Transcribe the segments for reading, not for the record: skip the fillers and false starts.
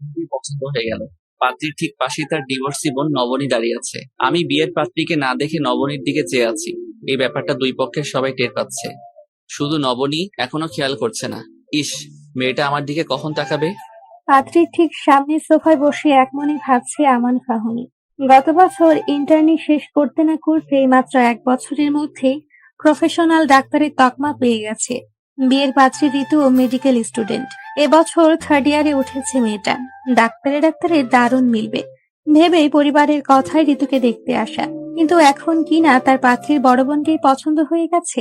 খুবই পছন্দ হয়ে গেল। পাত্রীর ঠিক পাশেই তার ডিভোর্সি বোন নবনী দাঁড়িয়ে আছে। আমি বিয়ের পাত্রীকে না দেখে নবনীর দিকে চেয়ে আছি। এই ব্যাপারটা দুই পক্ষের সবাই টের পাচ্ছে, শুধু নবনী এখনো খেয়াল করছে না। ইস, মেয়েটা আমার দিকে কখন তাকাবে। পাত্রীর ঠিক সামনে সোফায় বসে একমনে ভাবছে আমান ফাহমি। গত বছর ইন্টার্নি শেষ করতে না করতেই মাত্র 1 বছরের মধ্যেই প্রফেশনাল ডাক্তারের তকমা পেয়ে গেছে। বিয়ের পাত্রী ঋতু ও মেডিকেল স্টুডেন্ট। এবছর 3rd ইয়ারে উঠেছে মেয়েটা। ডাক্তারে দারুণ মিলবে ভেবেই পরিবারের কথায় ঋতুকে দেখতে আসা। কিন্তু এখন কিনা তার পাত্রীর বড় বোনকেই পছন্দ হয়ে গেছে।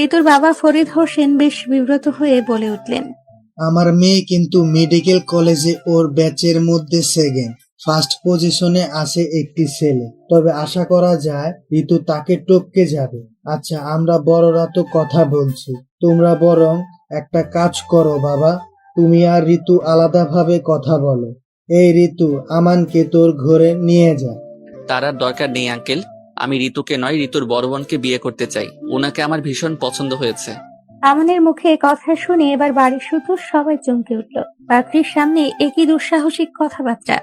ঋতুর বাবা ফরিদ হোসেন বেশ বিব্রত হয়ে বলে উঠলেন, আমার মেয়ে কিন্তু মেডিকেল কলেজে ওর ব্যাচের মধ্যে সেকেন্ড, ফার্স্ট পজিশনে আছে একটি ছেলে। তবে আশা করা যায় ঋতু তাকে টপকে যাবে। আচ্ছা, আমরা বড়রা তো কথা বলছি, তোমরা বরং একটা কাজ করো বাবা, তুমি আর ঋতু আলাদাভাবে কথা বলো। এই ঋতু, আমানকে তোর ঘরে নিয়ে যা। তার আর দরকার নেই আঙ্কেল, আমি ঋতুকে নয় ঋতুর বড় বোনকে বিয়ে করতে চাই। ওনাকে আমার ভীষণ পছন্দ হয়েছে। আমনের মুখে কথা শুনে এবার বাড়ির শুধু সবাই চমকে উঠল। পাত্রীর সামনে একই দুঃসাহসিক কথাবার্তা।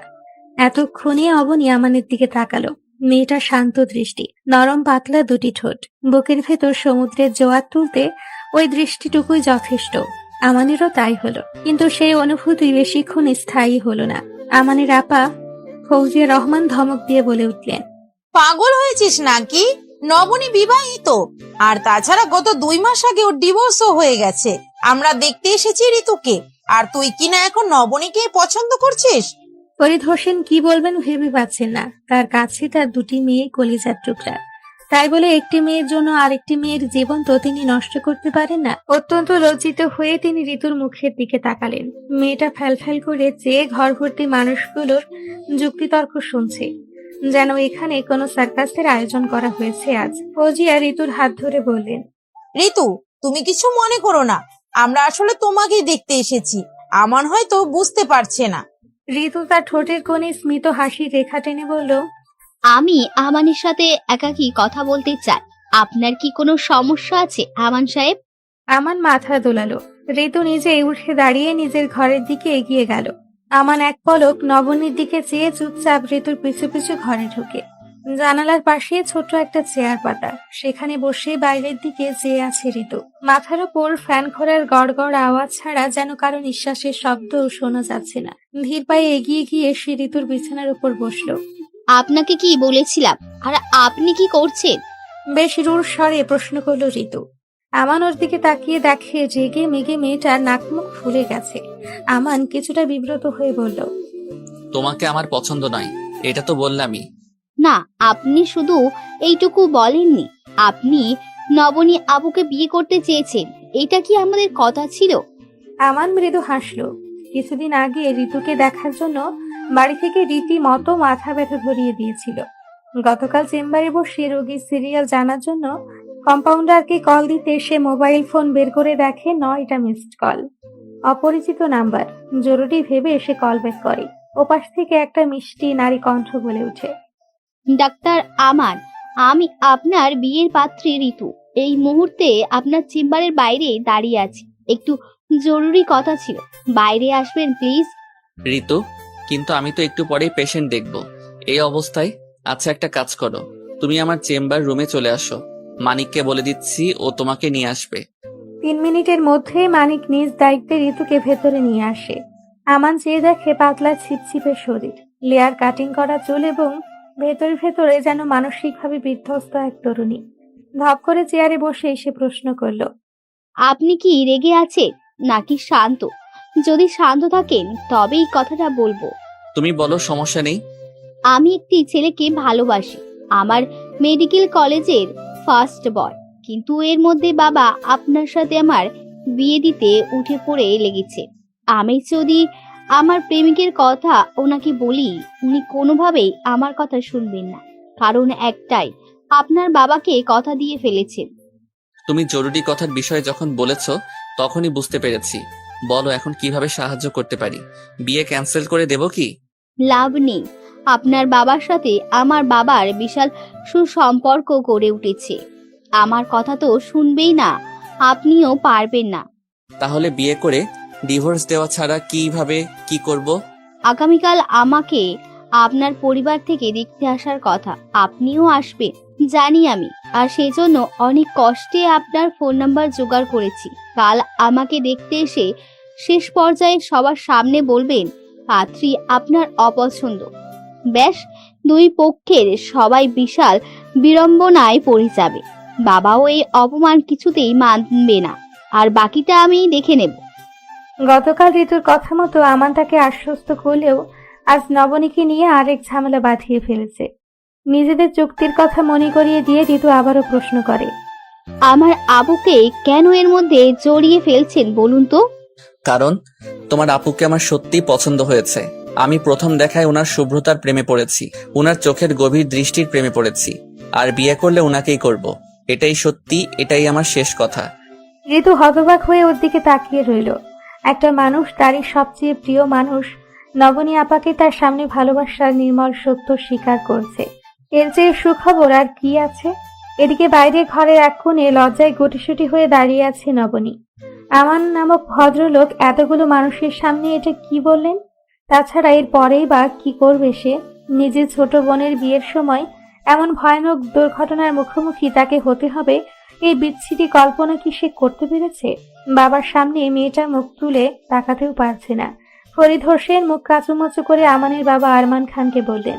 এতক্ষণে অবনী আমানের দিকে তাকালো। মেয়েটা শান্ত দৃষ্টি, নরম পাতলা দুটি ঠোঁট, বুকের ভেতর সমুদ্রের জোয়ার তুলতে ওই দৃষ্টিটুকুই যথেষ্ট। আমানেরও তাই হলো, কিন্তু সেই অনুভূতি বেশিক্ষণ স্থায়ী হলো না। আমানের আপা ফৌজিয়া রহমান ধমক দিয়ে বলে উঠলেন, পাগল হয়েছিস নাকি? নবনী বিবাহিত, আর তাছাড়া গত 2 মাস আগে ওর ডিভোর্সও হয়ে গেছে। আমরা দেখতে এসেছি ঋতুকে, আর তুই কিনা এখন নবনীকে পছন্দ করছিস? ফরিদ হোসেন কি বলবেন ভেবে পাচ্ছেন না। তার কাছে তার দুটি মেয়ে কলিজার টুকরা, তাই বলে একটি মেয়ের জন্য আরেকটি মেয়ের জীবন তো তিনি নষ্ট করতে পারেন না। অত্যন্ত লজ্জিত হয়ে তিনি ঋতুর মুখের দিকে তাকালেন। মেয়েটা ফ্যালফ্যাল করে চেয়ে ঘর ভর্তি মানুষগুলোর যুক্তিতর্ক শুনছে, যেন এখানে কোনো সার্কাসের আয়োজন করা হয়েছে আজ। ফৌজিয়া ঋতুর হাত ধরে বললেন, ঋতু, তুমি কিছু মনে করো না, আমরা আসলে তোমাকেই দেখতে এসেছি। আমান হয়তো বুঝতে পারছে না। ঋতু তার ঠোঁটের কোণে স্মিত হাসির রেখা টেনে বলল, আমি আমানের সাথে একাকী কথা বলতে চাই। আপনার কি কোনো সমস্যা আছে আমান সাহেব? আমান মাথা দোলালো। ঋতু নিজে উঠে দাঁড়িয়ে নিজের ঘরের দিকে এগিয়ে গেল। আমান এক পলক নবনীর দিকে চেয়ে চুপচাপ ঋতুর পিছু পিছু ঘরে ঢুকে। জানালার পাশে ছোট্ট একটা চেয়ার পাতা, সেখানে বসে বাইরের দিকে চেয়ে আছে ঋতু। মাথার উপর ফ্যান ঘোরার গড়গড় আওয়াজ ছাড়া যেন কারো নিঃশ্বাসের শব্দও শোনা যাচ্ছে না। ধীর পায়ে এগিয়ে গিয়ে সে ঋতুর বিছানার উপর বসলো। আপনাকে কি বলেছিলাম, আর আপনি কি করছেন? বেশ রূঢ় স্বরে প্রশ্ন করলো ঋতু। আমান ওর দিকে তাকিয়ে দেখে রেগে মেগে মেয়েটার নাক মুখ ফুলে গেছে। আমান কিছুটা বিব্রত হয়ে বলল, তোমাকে আমার পছন্দ নয়, এটা তো বললামই। না, আপনি শুধু এইটুকু বলেননি, আপনি নবনী আবুকে বিয়ে করতে চেয়েছেন। এটা কি আমাদের কথা ছিল? আমান মৃদু হাসলো। কিছুদিন আগে ঋতুকে দেখার জন্য বাড়ি থেকে রীতিমতো মাথা ব্যথা ধরিয়ে দিয়েছিল। গতকাল চেম্বারে বসে রোগীর সিরিয়াল জানার জন্য কম্পাউন্ডারকে কল দিতে সে মোবাইল ফোন বের করে দেখে 9টা মিসড কল। অপরিচিত নাম্বার। জরুরি ভেবে সে কল ব্যাক করে। ওপাশ থেকে একটা মিষ্টি নারী কণ্ঠ বলে ওঠে, ডাক্তার আমান, আমি আপনার বিয়ের পাত্রী ঋতু। এই মুহূর্তে আপনার চেম্বারের বাইরে দাঁড়িয়ে আছি, একটু জরুরি কথা ছিল, বাইরে আসবেন প্লিজ। ঋতু, কিন্তু আমি তো একটু পরেই পেশেন্ট দেখব এই অবস্থায়। আচ্ছা, একটা কাজ করো, তুমি আমার চেম্বার রুমে চলে আসো। মানিককে বলে দিচ্ছি, ও তোমাকে নিয়ে আসবে। 3 মিনিটের মধ্যে মানিক নিজ দায়িত্বে ঋতুকে ভেতরে নিয়ে আসে। আমান চেয়ে দেখে পাতলা ছিপছিপে শরীর, লেয়ার কাটিং করা চুল এবং ভেতরে ভেতরে যেন মানসিকভাবে বিধ্বস্ত এক তরুণী। ধপ করে চেয়ারে বসে সে প্রশ্ন করল, আপনি কি রেগে আছেন নাকি শান্ত? যদি শান্ত থাকেন তবেই কথাটা বলবো। তুমি বলো, সমস্যা নেই। আমি একটি ছেলেকে ভালোবাসি, আমার মেডিকেল কলেজের ফার্স্ট বয়, কিন্তু এর মধ্যে বাবা আপনার সাথে আমার বিয়ে দিতে উঠে পড়ে লেগেছে। আমি যদি আমার প্রেমিকের কথা ওনাকে বলি, উনি কোনোভাবেই আমার কথা শুনবেন না। কারণ একটাই, আপনার বাবাকে কথা দিয়ে ফেলেছেন। তুমি জরুরি কথার বিষয়ে যখন বলেছো তখনই বুঝতে পেরেছি। বলো এখন কিভাবে সাহায্য করতে পারি। বিয়ে ক্যান্সেল করে দেবো কি? লাভ নেই, আপনার বাবার সাথে আমার বাবার বিশাল সুসম্পর্ক গড়ে উঠেছে। আমার কথা তো শুনবেই না, আপনিও পারবেন না। তাহলে বিয়ে করে ডিভোর্স দেওয়া ছাড়া কিভাবে কি করব? আগামীকাল আমাকে আপনার পরিবার থেকে দেখতে আসার কথা। আপনিও আসবেন জানি আমি, আর সেই জন্য অনেক কষ্টে আপনার ফোন নাম্বার জোগাড় করেছি। কাল আমাকে দেখতে এসে শেষ পর্যায়ে সবার সামনে বলবেন পাত্রী আপনার অপছন্দ। ব্যাস, দুই পক্ষের সবাই বিশাল বিড়ম্বনায় পড়ে যাবে। বাবাও এই অপমান কিছুতেই মানবে না, আর বাকিটা আমি দেখে নেব। গতকাল ঋতুর কথা মতো আমান তাকে আশ্বস্ত করলেও আজ নবনীকে নিয়ে আরেক ঝামেলা বাঁধিয়ে ফেলেছে। নিজেদের চুক্তির কথা মনে করিয়ে দিয়ে ঋতু আবারও প্রশ্ন করে, আমার আবুকে কেন এর মধ্যে জড়িয়ে ফেলছেন বলুন তো? কারণ তোমার আপুকে আমার সত্যিই পছন্দ হয়েছে। আমি প্রথম দেখায় ওনার শুভ্রতার প্রেমে পড়েছি, ওনার চোখের গভীর দৃষ্টির প্রেমে পড়েছি, আর বিয়ে করলে ওনাকেই করব। এটাই সত্যি, এটাই আমার শেষ কথা। ঋতু হতবাক হয়ে ওর দিকে তাকিয়ে রইল। একটা মানুষ, তারই সবচেয়ে প্রিয় মানুষ নবনী আপাকে তার সামনে ভালোবাসার নির্মল সত্য স্বীকার করছে। এর চেয়ে সুখবর আর কি আছে? এদিকে বাইরে ঘরের এক কোণে লজ্জায় গুটিসুটি হয়ে দাঁড়িয়ে আছে নবনী। আমান নামক ভদ্রলোক এতগুলো মানুষের সামনে এটা কি বললেন? তাছাড়া এর পরেই বা কি করবে সে? নিজের ছোট বোনের বিয়ের সময় এমন ভয়ানক দুর্ঘটনার মুখোমুখি তাকে হতে হবে, এই বিচ্ছিরি কল্পনা কি সে করতে পেরেছে? বাবার সামনে মেয়েটার মুখ তুলে তাকাতেও পারছে না। ফরিদ হোসেন মুখ কাচুমাচু করে আমানের বাবা আরমান খানকে বললেন,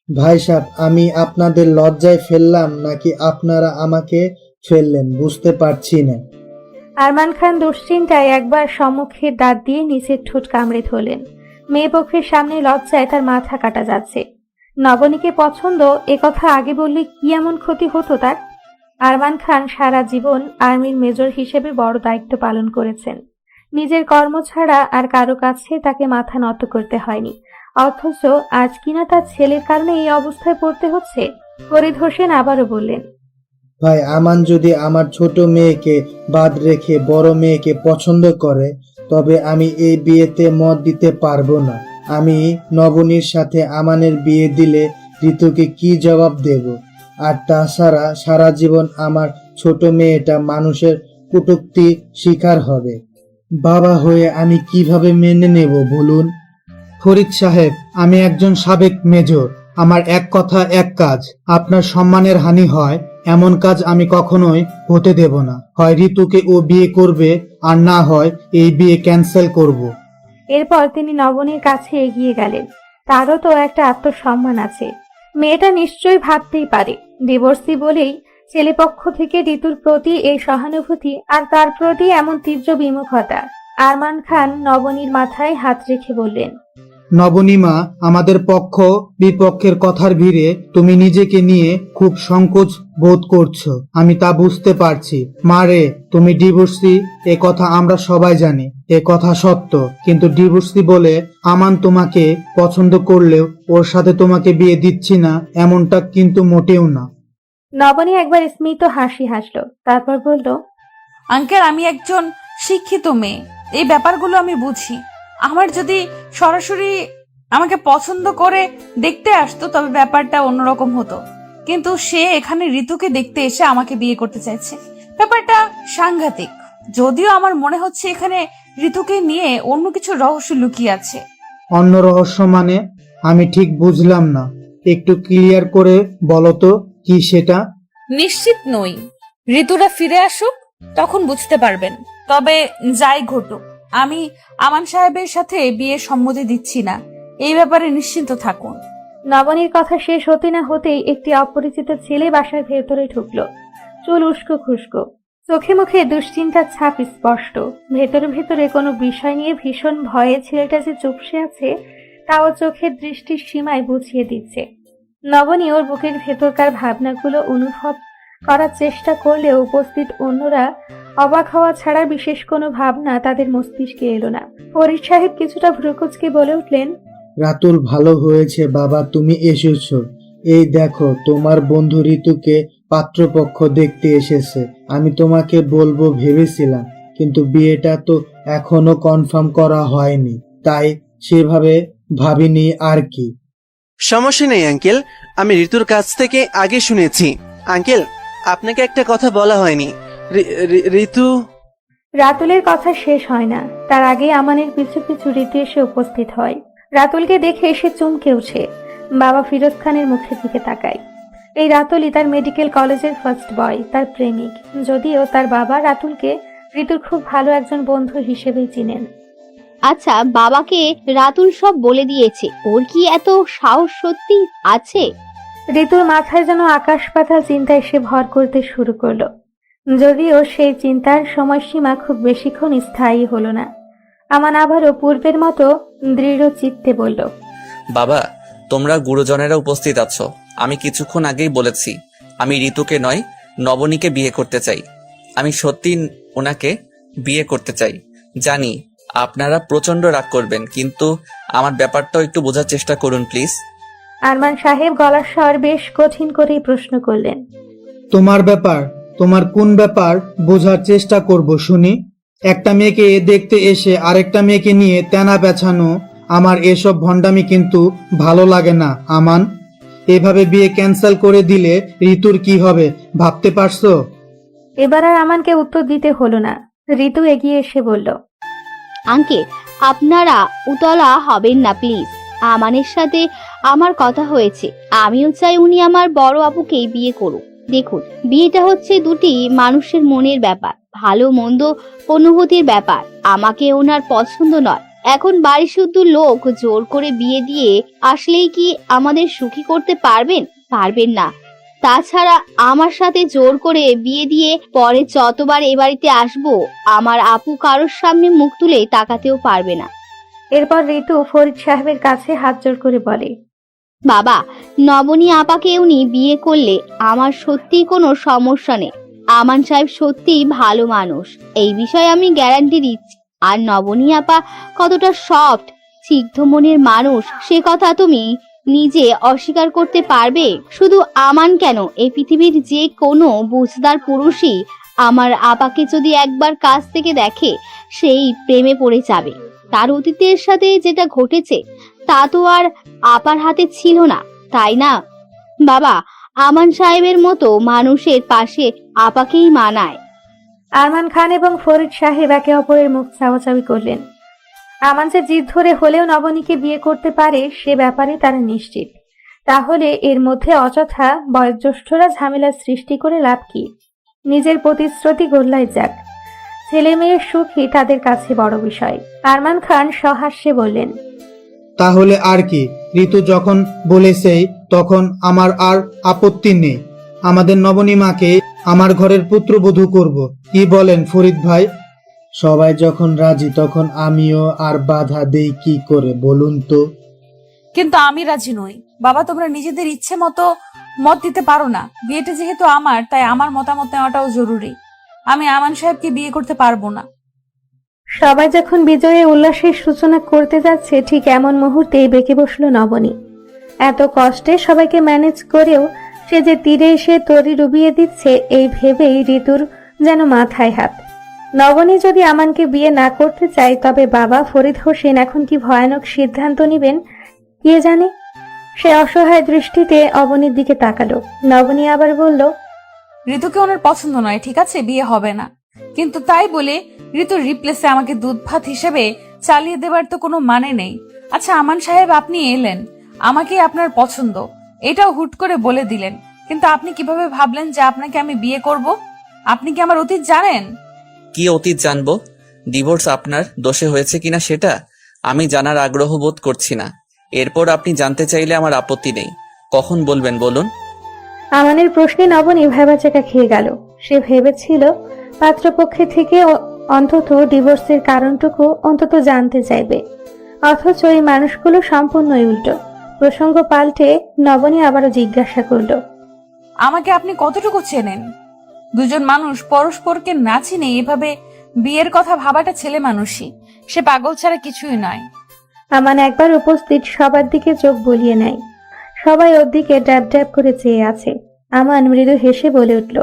ভাই সাহেব, আমি আপনাদের লজ্জায় ফেললাম নাকি আপনারা আমাকে ফেললেন বুঝতে পারছি না। আরমান খান দুশ্চিন্তায় একবার সম্মুখের দাঁত দিয়ে নিচের ঠোঁট কামড়ে ধরলেন। মেয়ে পক্ষের সামনে লজ্জায় তার মাথা কাটা যাচ্ছে। নবনীকে পছন্দ, একথা আগে বললে কি এমন ক্ষতি হতো তার? আরমান খান সারা জীবন আর্মির মেজর হিসেবে বড় দায়িত্ব পালন করেছেন। নিজের কর্ম ছাড়া আর কারো কাছে তাকে মাথা নত করতে হয়নি, অথচ আজ কিনা তার ছেলের কারণে এই অবস্থায় পড়তে হচ্ছে। ফরিদ হোসেন আবারও বললেন, ভাই, আমান যদি আমার ছোট মেয়েকে বাদ রেখে বড় মেয়েকে পছন্দ করে তবে আমি এই বিয়েতে মত দিতে পারবো না। আমি নবনীর সাথে আমানের বিয়ে দিলে ঋতুকে কি জবাব দেব? আর তাছাড়া সারা জীবন আমার ছোট মেয়েটা মানুষের কটূক্তি শিকার হবে। বাবা হয়ে আমি কিভাবে মেনে নেব বলুন? ফরিদ সাহেব, আমি একজন সাবেক মেজর। আমার এক কথা এক কাজ। আপনার সম্মানের হানি হয় এমন কাজ আমি কখনোই হতে দেব না। হয় ঋতুকে ও বিয়ে করবে, আর না হয় এই বিয়ে ক্যান্সেল করব। এরপর তিনি নবনীর কাছে এগিয়ে গেলেন। তারও তো একটা আত্মসম্মান আছে। মেয়েটা নিশ্চয়ই ভাবতেই পারে ডিভোর্সি বলেই ছেলেপক্ষ থেকে ঋতুর প্রতি এই সহানুভূতি আর তার প্রতি এমন তীব্র বিমুখতা। আরমান খান নবনীর মাথায় হাত রেখে বললেন, নবনীমা, আমাদের পক্ষ বিপক্ষের কথার ভিড়ে তুমি নিজেকে নিয়ে খুব সংকোচ বোধ করছো, আমি তা বুঝতে পারছি। মারে, তুমি ডিভোর্সি এ কথা আমরা সবাই জানি, এ কথা সত্য। কিন্তু ডিভোর্সি বলে আমান তোমাকে পছন্দ করলেও ওর সাথে তোমাকে বিয়ে দিচ্ছি না এমনটা কিন্তু মোটেও না। নবনী একবার স্মিত হাসি হাসলো, তারপর বলল, আঙ্কেল, আমি একজন শিক্ষিত মেয়ে, এই ব্যাপারগুলো আমি বুঝি। আমার যদি সরাসরি আমাকে পছন্দ করে দেখতে আসতো তবে ব্যাপারটা অন্যরকম হতো, কিন্তু সে এখানে ঋতুকে দেখতে এসে আমাকে বিয়ে করতে চাইছে। ব্যাপারটা সাংঘাতিক। যদিও আমার মনে হচ্ছে এখানে ঋতুকে নিয়ে অন্য কিছু রহস্য লুকিয়ে আছে। অন্য রহস্য মানে? আমি ঠিক বুঝলাম না, একটু ক্লিয়ার করে বলো তো কি সেটা। নিশ্চিত নই, ঋতুরা ফিরে আসুক তখন বুঝতে পারবেন। তবে যাই ঘটুক, আমি আমান সাহেবের সাথে বিয়ের সম্মতি দিচ্ছি না, এই ব্যাপারে নিশ্চিন্ত থাকুন। নবনীর কথা শেষ হতে না হতেই একটি অপরিচিত ছেলে বাসার ভেতরে ঢুকলো। চুল উস্কো খুস্কো, চোখে মুখে দুশ্চিন্তার ছাপ স্পষ্ট। ভেতরে ভেতরে কোনো বিষয় নিয়ে ভীষণ ভয়ে ছেলেটা যে চুপসে আছে তাও চোখের দৃষ্টির সীমায় বুঝিয়ে দিচ্ছে। নবনী ওর বুকের ভেতরকার ভাবনাগুলো অনুভব করার চেষ্টা করলেও উপস্থিত অন্যরা অবাক হওয়া ছাড়া বিশেষ কোনো ভাবনা তাদের মস্তিষ্কে এলো না। ফরিদ সাহেব কিছুটা ভ্রুকুচকে বলে উঠলেন, রাতুল, ভালো হয়েছে বাবা তুমি এসেছো। এই দেখো, তোমার বন্ধু ঋতুকে পাত্রপক্ষ দেখতে এসেছে। আমি তোমাকে বলবো ভেবেছিলাম, কিন্তু বিয়েটা তো এখনো কনফার্ম করা হয়নি, তাই সেভাবে ভাবিনি আর কি। সমস্যা নেই আঙ্কেল, আমি ঋতুর কাছ থেকে আগে শুনেছি। আঙ্কেল, আপনাকে একটা কথা বলা হয়নি। ঋতু। রাতুলের কথা শেষ হয় না, তার আগে আমানের পিছু পিছু ঋতু এসে উপস্থিত হয়। রাতুলকে দেখে সে চমকে ওঠে। বাবা ফিরোজ খানের মুখের দিকে তাকায়। এই রাতুলই তার মেডিকেল কলেজের ফার্স্ট বয়, তার প্রেমিক। যদিও তার বাবা রাতুলকে ঋতুর খুব ভালো একজন বন্ধু হিসেবেই চিনেন। আচ্ছা, বাবাকে রাতুল সব বলে দিয়েছে? ওর কি এত সাহস সত্যি আছে? ঋতুর মাথায় যেন আকাশ পাতাল চিন্তায় সে ভর করতে শুরু করলো। যদিও সেই চিন্তার সময়সীমা খুব বেশিক্ষণ স্থায়ী হলো না। আমান আবারও পূর্বের মতো দৃঢ় চিত্তে বলল, বাবা, তোমরা গুরুজনেরা উপস্থিত আছো। আমি কিছুক্ষণ আগেই বলেছি আমি ঋতুকে নয় নবনীকে বিয়ে করতে চাই। আমি সত্যি ওনাকে বিয়ে করতে চাই। জানি আপনারা প্রচন্ড রাগ করবেন, কিন্তু আমার ব্যাপারটাও একটু বোঝার চেষ্টা করুন প্লিজ। আরমান সাহেব গলার স্বর বেশ কঠিন করেই প্রশ্ন করলেন। তোমার ব্যাপার? তোমার কোন ব্যাপার বোঝার চেষ্টা করব শুনি? একটা মেয়েকে দেখতে এসে আরেকটা মেয়েকে নিয়ে তেনা পেছানো, আমার এসব ভণ্ডামি কিন্তু ভালো লাগে না আমান। এভাবে বিয়ে ক্যান্সেল করে দিলে ঋতুর কি হবে ভাবতে পারছো? এবার আর আমানকে উত্তর দিতে হলো না। ঋতু এগিয়ে এসে বলল, আঙ্কেল, আপনারা উতলা হবেন না প্লিজ। আমানের সাথে আমার কথা হয়েছে। আমিও চাই উনি আমার বড় আপুকেই বিয়ে করুক। দেখুন, বিয়েটা হচ্ছে দুটি মানুষের মনের ব্যাপার, ভালো মন্দ অনুভূতির ব্যাপার। আমাকে ওনার পছন্দ নয়। এখন বাড়ি শুদ্ধ লোক জোর করে বিয়ে দিয়ে আসলেই কি আমাদের সুখী করতে পারবেন? পারবেন না। তাছাড়া আমার সাথে জোর করে বিয়ে দিয়ে পরে যতবার এ বাড়িতে আসবো, আমার আপু কারোর সামনে মুখ তুলে তাকাতেও পারবে না। এরপর ঋতু ফরিদ সাহেবের কাছে হাত জোড় করে বলে, বাবা, নবনী আপাকে উনি বিয়ে করলে আমার সত্যি কোনো সমস্যা নেই। আমান সাহেব সত্যিই ভালো মানুষ, এই বিষয়ে আমি গ্যারান্টি দিচ্ছি। আর নবনী আপা কতটা সফট, সিদ্ধ মনের মানুষ, সে কথা তুমি নিজে অস্বীকার করতে পারবে? শুধু আমান কেন, এই পৃথিবীর যে কোনো বুঝদার পুরুষই আমার আপাকে যদি একবার কাছ থেকে দেখে, সেই প্রেমে পড়ে যাবে। তার অতীতের সাথে যেটা ঘটেছে তা তো আর আপার হাতে ছিল না, তাই না? বাবা, আমান সাহেবের মতো মানুষের পাশে আপাকেই মানায়। আরমান খান এবং ফরিদ সাহেব একে অপরের মুখ চাওয়াচাওয়ি করলেন। আমান যে জিদ ধরে হলেও নবনীকে বিয়ে করতে পারে সে ব্যাপারে তারা নিশ্চিত। তাহলে এর মধ্যে অযথা বয়োজ্যেষ্ঠরা ঝামেলার সৃষ্টি করে লাভ কি? নিজের প্রতিশ্রুতি গোল্লায় যাক। ছেলে মেয়ের সুখই তাদের কাছে বড় বিষয়। আরমান খান সহাস্যে বললেন, তাহলে আর কি? ঋতু যখন বলেছেই তখন আমার আর আপত্তি নেই। আমাদের নবনীমাকে আমার ঘরের পুত্রবধূ করব। কি বলেন ফরিদ ভাই? সবাই যখন রাজি তখন আমিও আর বাধা দেই কি করে বলুন তো? কিন্তু আমি রাজি নই। বাবা, তোমরা নিজেদের ইচ্ছে মতো মত দিতে পারো না। বিয়েটা যেহেতু আমার, তাই আমার মতামত নেওয়াটাও জরুরি। আমি আমান সাহেবকে বিয়ে করতে পারবো না। সবাই যখন বিজয়ে উল্লাসের সূচনা করতে যাচ্ছে ঠিক এমন মুহূর্তেই বেঁকে বসলো নবনী। এত কষ্টে সবাইকে ম্যানেজ করেও সে যে তীরে এসে তরি ডুবিয়ে দিচ্ছে এই ভেবেই ঋতুর যেন মাথায় হাত। নবনী যদি আমানকে বিয়ে না করতে চায় তবে বাবা ফরিদ হোসেন এখন কি ভয়ানক সিদ্ধান্ত নেবেন কে জানে। সে অসহায় দৃষ্টিতে অবনীর দিকে তাকালো। নবনী আবার বলল, ঋতুকে ওনার পছন্দ নয়, ঠিক আছে, বিয়ে হবে না। কিন্তু তাই বলে ঋতুর রিপ্লেসে আমাকে দুধ ভাত হিসেবে চালিয়ে দেবার তো কোনো মানে নেই। আচ্ছা আমান সাহেব, আপনি এলেন, আমাকে আপনার পছন্দ, এটাও হুট করে বলে দিলেন, কিন্তু আপনি কিভাবে ভাবলেন যে আপনাকে আমি বিয়ে করব? আপনি কি আমার অতীত জানেন? কি অতীত জানবো? ডিভোর্স আপনার দোষে হয়েছে কিনা সেটা আমি জানার আগ্রহ বোধ করছি না। এরপর আপনি জানতে চাইলে আমার আপত্তি নেই। কখন বলবেন বলুন? আমানের প্রশ্নে নবনী ভেবাচাকা খেয়ে গেল। সে ভেবেছিল পাত্রপক্ষে থেকে অন্তত ডিভোর্সের কারণটুকু অন্তত জানতে চাইবে, অথচ এই মানুষগুলো সম্পূর্ণই উল্টো। প্রসঙ্গ পাল্টে নবনী আবারও জিজ্ঞাসা করলো, আমাকে আপনি কতটুকু চেনেন? দুজন মানুষ পরস্পরকে না চিনে এভাবে বিয়ের কথা ভাবাটা ছেলে মানুষই, সে পাগল ছাড়া কিছুই নয়। আমান একবার উপস্থিত সবার দিকে চোখ বুলিয়ে নেয়। সবাই ওর দিকে ড্যাব ড্যাব করে চেয়ে আছে। আমান মৃদু হেসে বলে উঠল,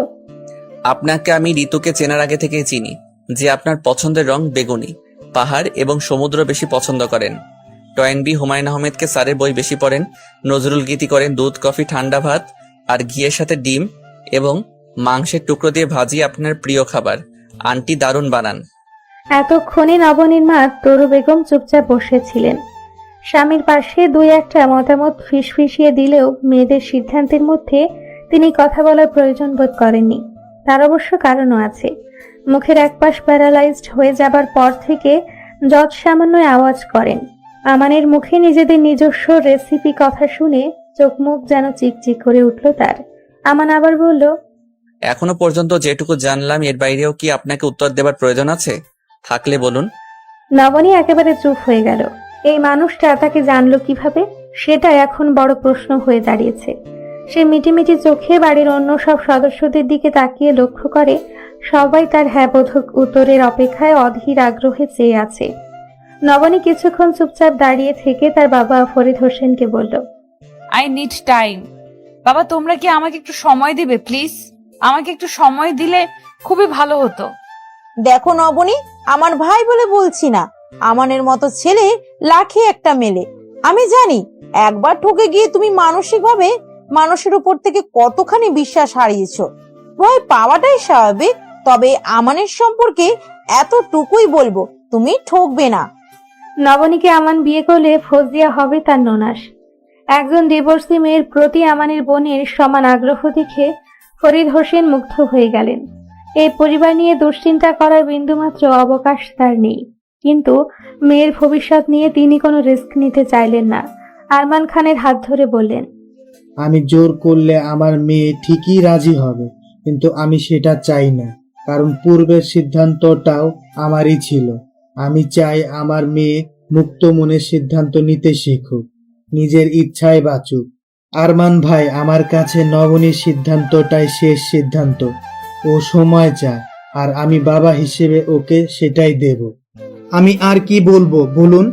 আপনাকে আমি ঋতুকে চেনার আগে থেকেই চিনি যে আপনার পছন্দের রং বেগুনি, পাহাড় এবং সমুদ্র বেশি পছন্দ করেন। টয়েনবি হুমায়ুন আহমেদকে স্যারের বই বেশি পড়েন, নজরুল গীতি করেন, দুধ কফি ঠান্ডা ভাত আর ঘিয়ের সাথে ডিম এবং মাংসের টুকরো দিয়ে ভাজি আপনার প্রিয় খাবার। আন্টি দারুণ বানান। এতক্ষণে নবনীর মা তরু বেগম চুপচাপ বসেছিলেন। স্বামীর পাশে দুই একটা মতামত ফিসফিসিয়ে দিলেও মেয়েদের সিদ্ধান্তের মধ্যে তিনি কথা বলার প্রয়োজন বোধ করেননি। তার অবশ্য কারণও আছে। মুখের একপাশ প্যারালাইজড হয়ে যাবার পর থেকে যৎ সামান্য আওয়াজ করেন। আমানের মুখে নিজেদের নিজস্ব রেসিপি কথা শুনে চোখ মুখ যেন চিকচিক করে উঠল তার। আমান আবার বলল, এখনো পর্যন্ত যেটুকু জানলাম এর বাইরেও কি আপনাকে উত্তর দেবার প্রয়োজন আছে? থাকলে বলুন। নবনী একেবারে চুপ হয়ে গেল। এই মানুষটা তাকে জানলো কিভাবে, সেটা এখন বড় প্রশ্ন হয়ে দাঁড়িয়েছে। সে মিটিমিটি চোখে বাড়ির অন্য সব সদস্যদের দিকে তাকিয়ে লক্ষ্য করে সবাই তার হ্যাঁবোধক উত্তরের অপেক্ষায় অধীর আগ্রহে চেয়ে আছে। নবনী কিছুক্ষণ চুপচাপ দাঁড়িয়ে থেকে তার বাবা ফরিদ হোসেনকে বলল, আই নিড টাইম। বাবা, তোমরা কি আমাকে একটু সময় দিবে প্লিজ? আমাকে একটু সময় দিলে খুবই ভালো হতো। দেখো নবনী, আমার ভাই বলে বলছি না, আমানের মতো ছেলে লাখে একটা মেলে। আমি জানি একবার ঠকে গিয়ে তুমি মানসিকভাবে মানুষের উপর থেকে কতখানি বিশ্বাস হারিয়েছো। ভয় পাওয়াটাই স্বাভাবিক, তবে আমানের সম্পর্কে এতটুকুই বলবো, তুমি ঠকবে না। নবনীকে আমান বিয়ে করলে ফজিয়া হবে তার ননাস। একজন ডিভোর্সি মেয়ের প্রতি আমানের বোনের সমান আগ্রহ দেখে ফরিদ হোসেন মুগ্ধ হয়ে গেলেন। এই পরিবার নিয়ে দুশ্চিন্তা করার বিন্দুমাত্র অবকাশ তার নেই, কিন্তু মেয়ের ভবিষ্যৎ নিয়ে তিনি কোনো রিস্ক নিতে চাইলেন না। আরমান খানের হাত ধরে বললেন, আমি জোর করলে আমার মেয়ে ঠিকই রাজি হবে, কিন্তু আমি সেটা চাই না, কারণ পূর্বের সিদ্ধান্তটাও আমারই ছিল। আমি চাই আমার মেয়ে মুক্ত মনে সিদ্ধান্ত নিতে শিখুক, নিজের ইচ্ছায় বাঁচুক। আরমান ভাই, আমার কাছে নবনীর সিদ্ধান্তটাই শেষ সিদ্ধান্ত। ও সময় চায়, আর আমি বাবা হিসেবে ওকে সেটাই দেব। আমি আর কি বলবো বলুন?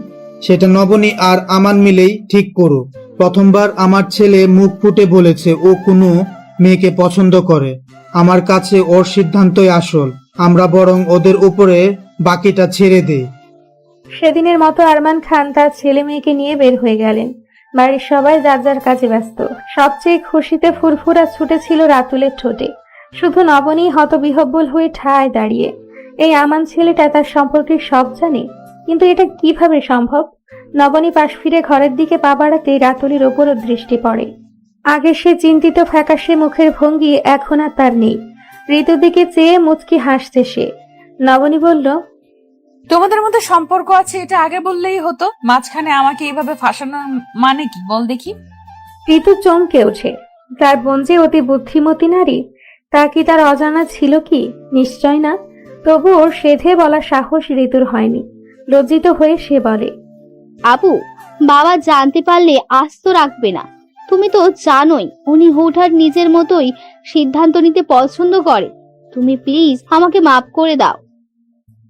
সেটা নবনী আর আমান মিলেই ঠিক করুক। প্রথমবার আমার ছেলে মুখ ফুটে বলেছে ও কোনো মেয়েকে পছন্দ করে। আমার কাছে ওর সিদ্ধান্তই আসল। আমরা বরং ওদের উপরে বাকিটা ছেড়ে দেই। সেদিনের মতো আরমান খান তার ছেলে মেয়েকে নিয়ে বের হয়ে গেলেন। বাড়ির সবাই যার যার কাজে ব্যস্ত। সবচেয়ে খুশিতে ফুরফুরা ছুটেছিল রাতুলের ঠোঁটে। শুধু নবনী হতবিহ্বল হয়ে ঠায় দাঁড়িয়ে। এই আমান ছেলেটা তার সম্পর্কে সব জানে, কিন্তু এটা কিভাবে সম্ভব? নবনী পাশ ফিরে ঘরের দিকে পা বাড়াতেই রাতুলের ওপরও দৃষ্টি পড়ে। আগে সে চিন্তিত ফ্যাকাশে মুখের ভঙ্গি এখন আর তার নেই। ঋতুর দিকে চেয়ে মুচকি হাসছে সে। নবনী বলল, তোমাদের মধ্যে সম্পর্ক আছে এটা আগে বললেই হতো। মাঝখানে আমাকে এইভাবে ফাঁসানোর মানে কি বল দেখি? ঋতু চমকে ওঠে। তার বোন যে অতি বুদ্ধিমতী নারী, তা কি তার অজানা ছিল কি? নিশ্চয় না। তবুও সেধে বলা সাহস ঋতুর হয়নি। লজ্জিত হয়ে সে বলে, আপু, বাবা জানতে পারলে আস্ত রাখবে না। তুমি তো জানোই উনি হুটহাট নিজের মতোই সিদ্ধান্ত নিতে পছন্দ করে। তুমি প্লিজ আমাকে মাফ করে দাও।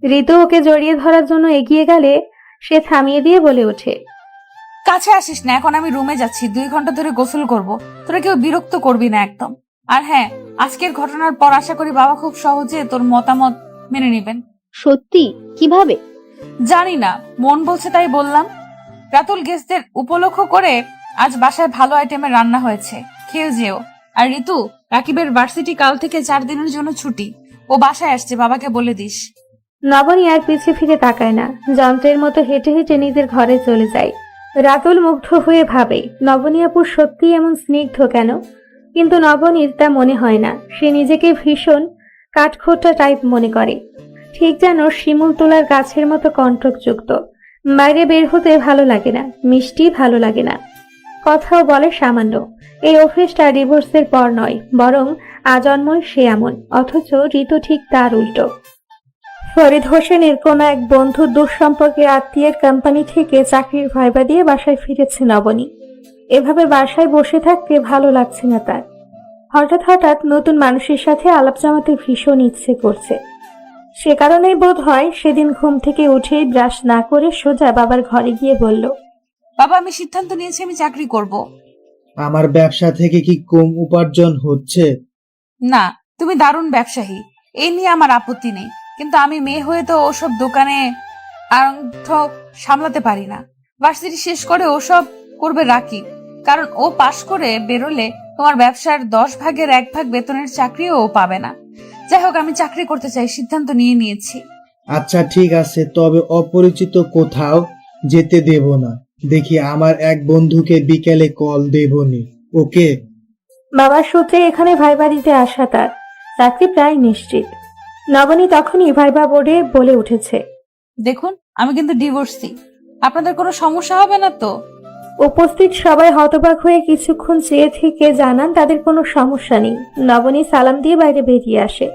ঋতু ওকে জড়িয়ে ধরার জন্য এগিয়ে গেলে সে থামিয়ে দিয়ে বলে ওঠে, কাছে আসিস না, এখন আমি রুমে যাচ্ছি। 2 ঘন্টা ধরে গোসল করব। তোরা কেউ বিরক্ত করবি না একদম। আর হ্যাঁ, আজকের ঘটনার পর আশা করি বাবা খুব সহজে তোর মতামত মেনে নেবেন। সত্যি? কিভাবে? জানি না, মন বলছে তাই বললাম। রাতুল গেস্টদের উপলক্ষ করে আজ বাসায় ভালো আইটেমের রান্না হয়েছে, খেয়ে যেও। আর ঋতু, রাকিবের ভার্সিটি কাল থেকে 4 দিনের জন্য ছুটি। ও বাসায় আসছে, বাবাকে বলে দিস। নবনী আর পিছে ফিরে তাকায় না, যন্ত্রের মতো হেঁটে হেঁটে নিজের ঘরে চলে যায়। রাতুল মুগ্ধ হয়ে ভাবে, নবনী আপু সত্যি এমন স্নিগ্ধ কেন? কিন্তু নবনীর তা মনে হয় না। সে নিজেকে ভীষণ কাঠখোট্টা টাইপ মনে করে, ঠিক যেন শিমুল তোলার গাছের মতো কণ্টকযুক্ত। বাইরে বের হতে ভালো লাগে না, মিষ্টি ভালো লাগে না, কথাও বলে সামান্য। এই অভ্যেসটা ডিভোর্সের পর নয়, বরং আজন্মই সে এমন। অথচ ঋতু ঠিক তার উল্টো। ফরিদ হোসেনের কোন এক বন্ধুর দুঃসম্পর্কের আত্মীয়ের কোম্পানি থেকে চাকরির ভাইবা দিয়ে বাসায় ফিরেছে নবনী। এভাবে বাসায় বসে থাকতে ভালো লাগছে না তার। হঠাৎ হঠাৎ নতুন মানুষের সাথে আলাপ জমাতে ভীষণ ইচ্ছে করছে। সে কারণেই বোধ হয় সেদিন ঘুম থেকে উঠেই ব্রাশ না করে সোজা বাবার ঘরে গিয়ে বলল, বাবা, আমি সিদ্ধান্ত নিয়েছি আমি চাকরি করব। আমার ব্যবসা থেকে কি কম উপার্জন হচ্ছে? না, তুমি দারুণ ব্যবসায়ী, এই নিয়ে আমার আপত্তি নেই। কিন্তু আমি মেয়ে হয়ে তো ওসব দোকানে আরম্ভ সামলাতে পারি না। ভার্সিটি শেষ করে ওসব করবে রাকিব, কারণ ও পাশ করে বেরোলে তোমার ব্যবসার 10 ভাগের 1 ভাগ বেতনের চাকরিও ও পাবে না। যাই হোক, আমি চাকরি করতে চাই, সিদ্ধান্ত নিয়ে নিয়েছি। আচ্ছা ঠিক আছে, তবে অপরিচিত কোথাও যেতে দেব না। দেখি আমার এক বন্ধুকে বিকেলে কল দেবনি। ওকে। বাবার সূত্রে এখানে ভাইবা দিতে আসা তার চাকরি প্রায় নিশ্চিত। নবনী তখনই ভাইবা বোর্ডে বলে উঠেছে, দেখুন আমি কিন্তু ডিভোর্সি, আপনাদের কোনো সমস্যা হবে না তো? উপস্থিত সবাই হতবাক হয়ে কিছুক্ষণ চেয়ে থেকে জানান তাদের কোনো সমস্যা নেই। নবনী সালাম দিয়ে বাইরে বেরিয়ে আসে।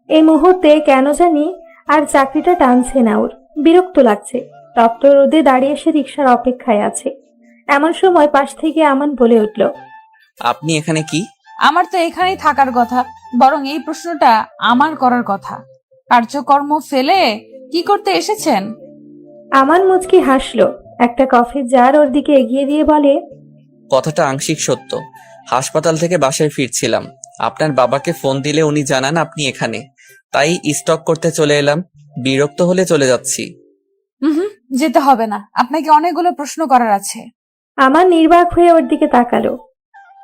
এই মুহূর্তে কেন জানি আর চাকরিটা টানছে না ওর, বিরক্ত লাগছে। তপ্ত রোদে দাঁড়িয়ে সে রিক্সার অপেক্ষায় আছে। এমন সময় পাশ থেকে আমান বলে উঠল, আপনি এখানে কি? আমার তো এখানেই থাকার কথা, বরং এই প্রশ্নটা আমার করার কথা। কার্যকর্ম ফেলে কি করতে এসেছেন? আমান মুচকি হাসলো, একটা কফির জার ওর দিকে এগিয়ে দিয়ে বলে, কথাটা আংশিক সত্য। হাসপাতাল থেকে বাসায় ফিরছিলাম, আপনার বাবাকে ফোন দিলে উনি জানান আপনি এখানে, তাই স্টক করতে চলে এলাম। বিরক্ত হলে চলে যাচ্ছি। হুম, যেতে হবে না, আপনাকে অনেকগুলো প্রশ্ন করার আছে। আমান নির্বাক হয়ে ওর দিকে তাকালো।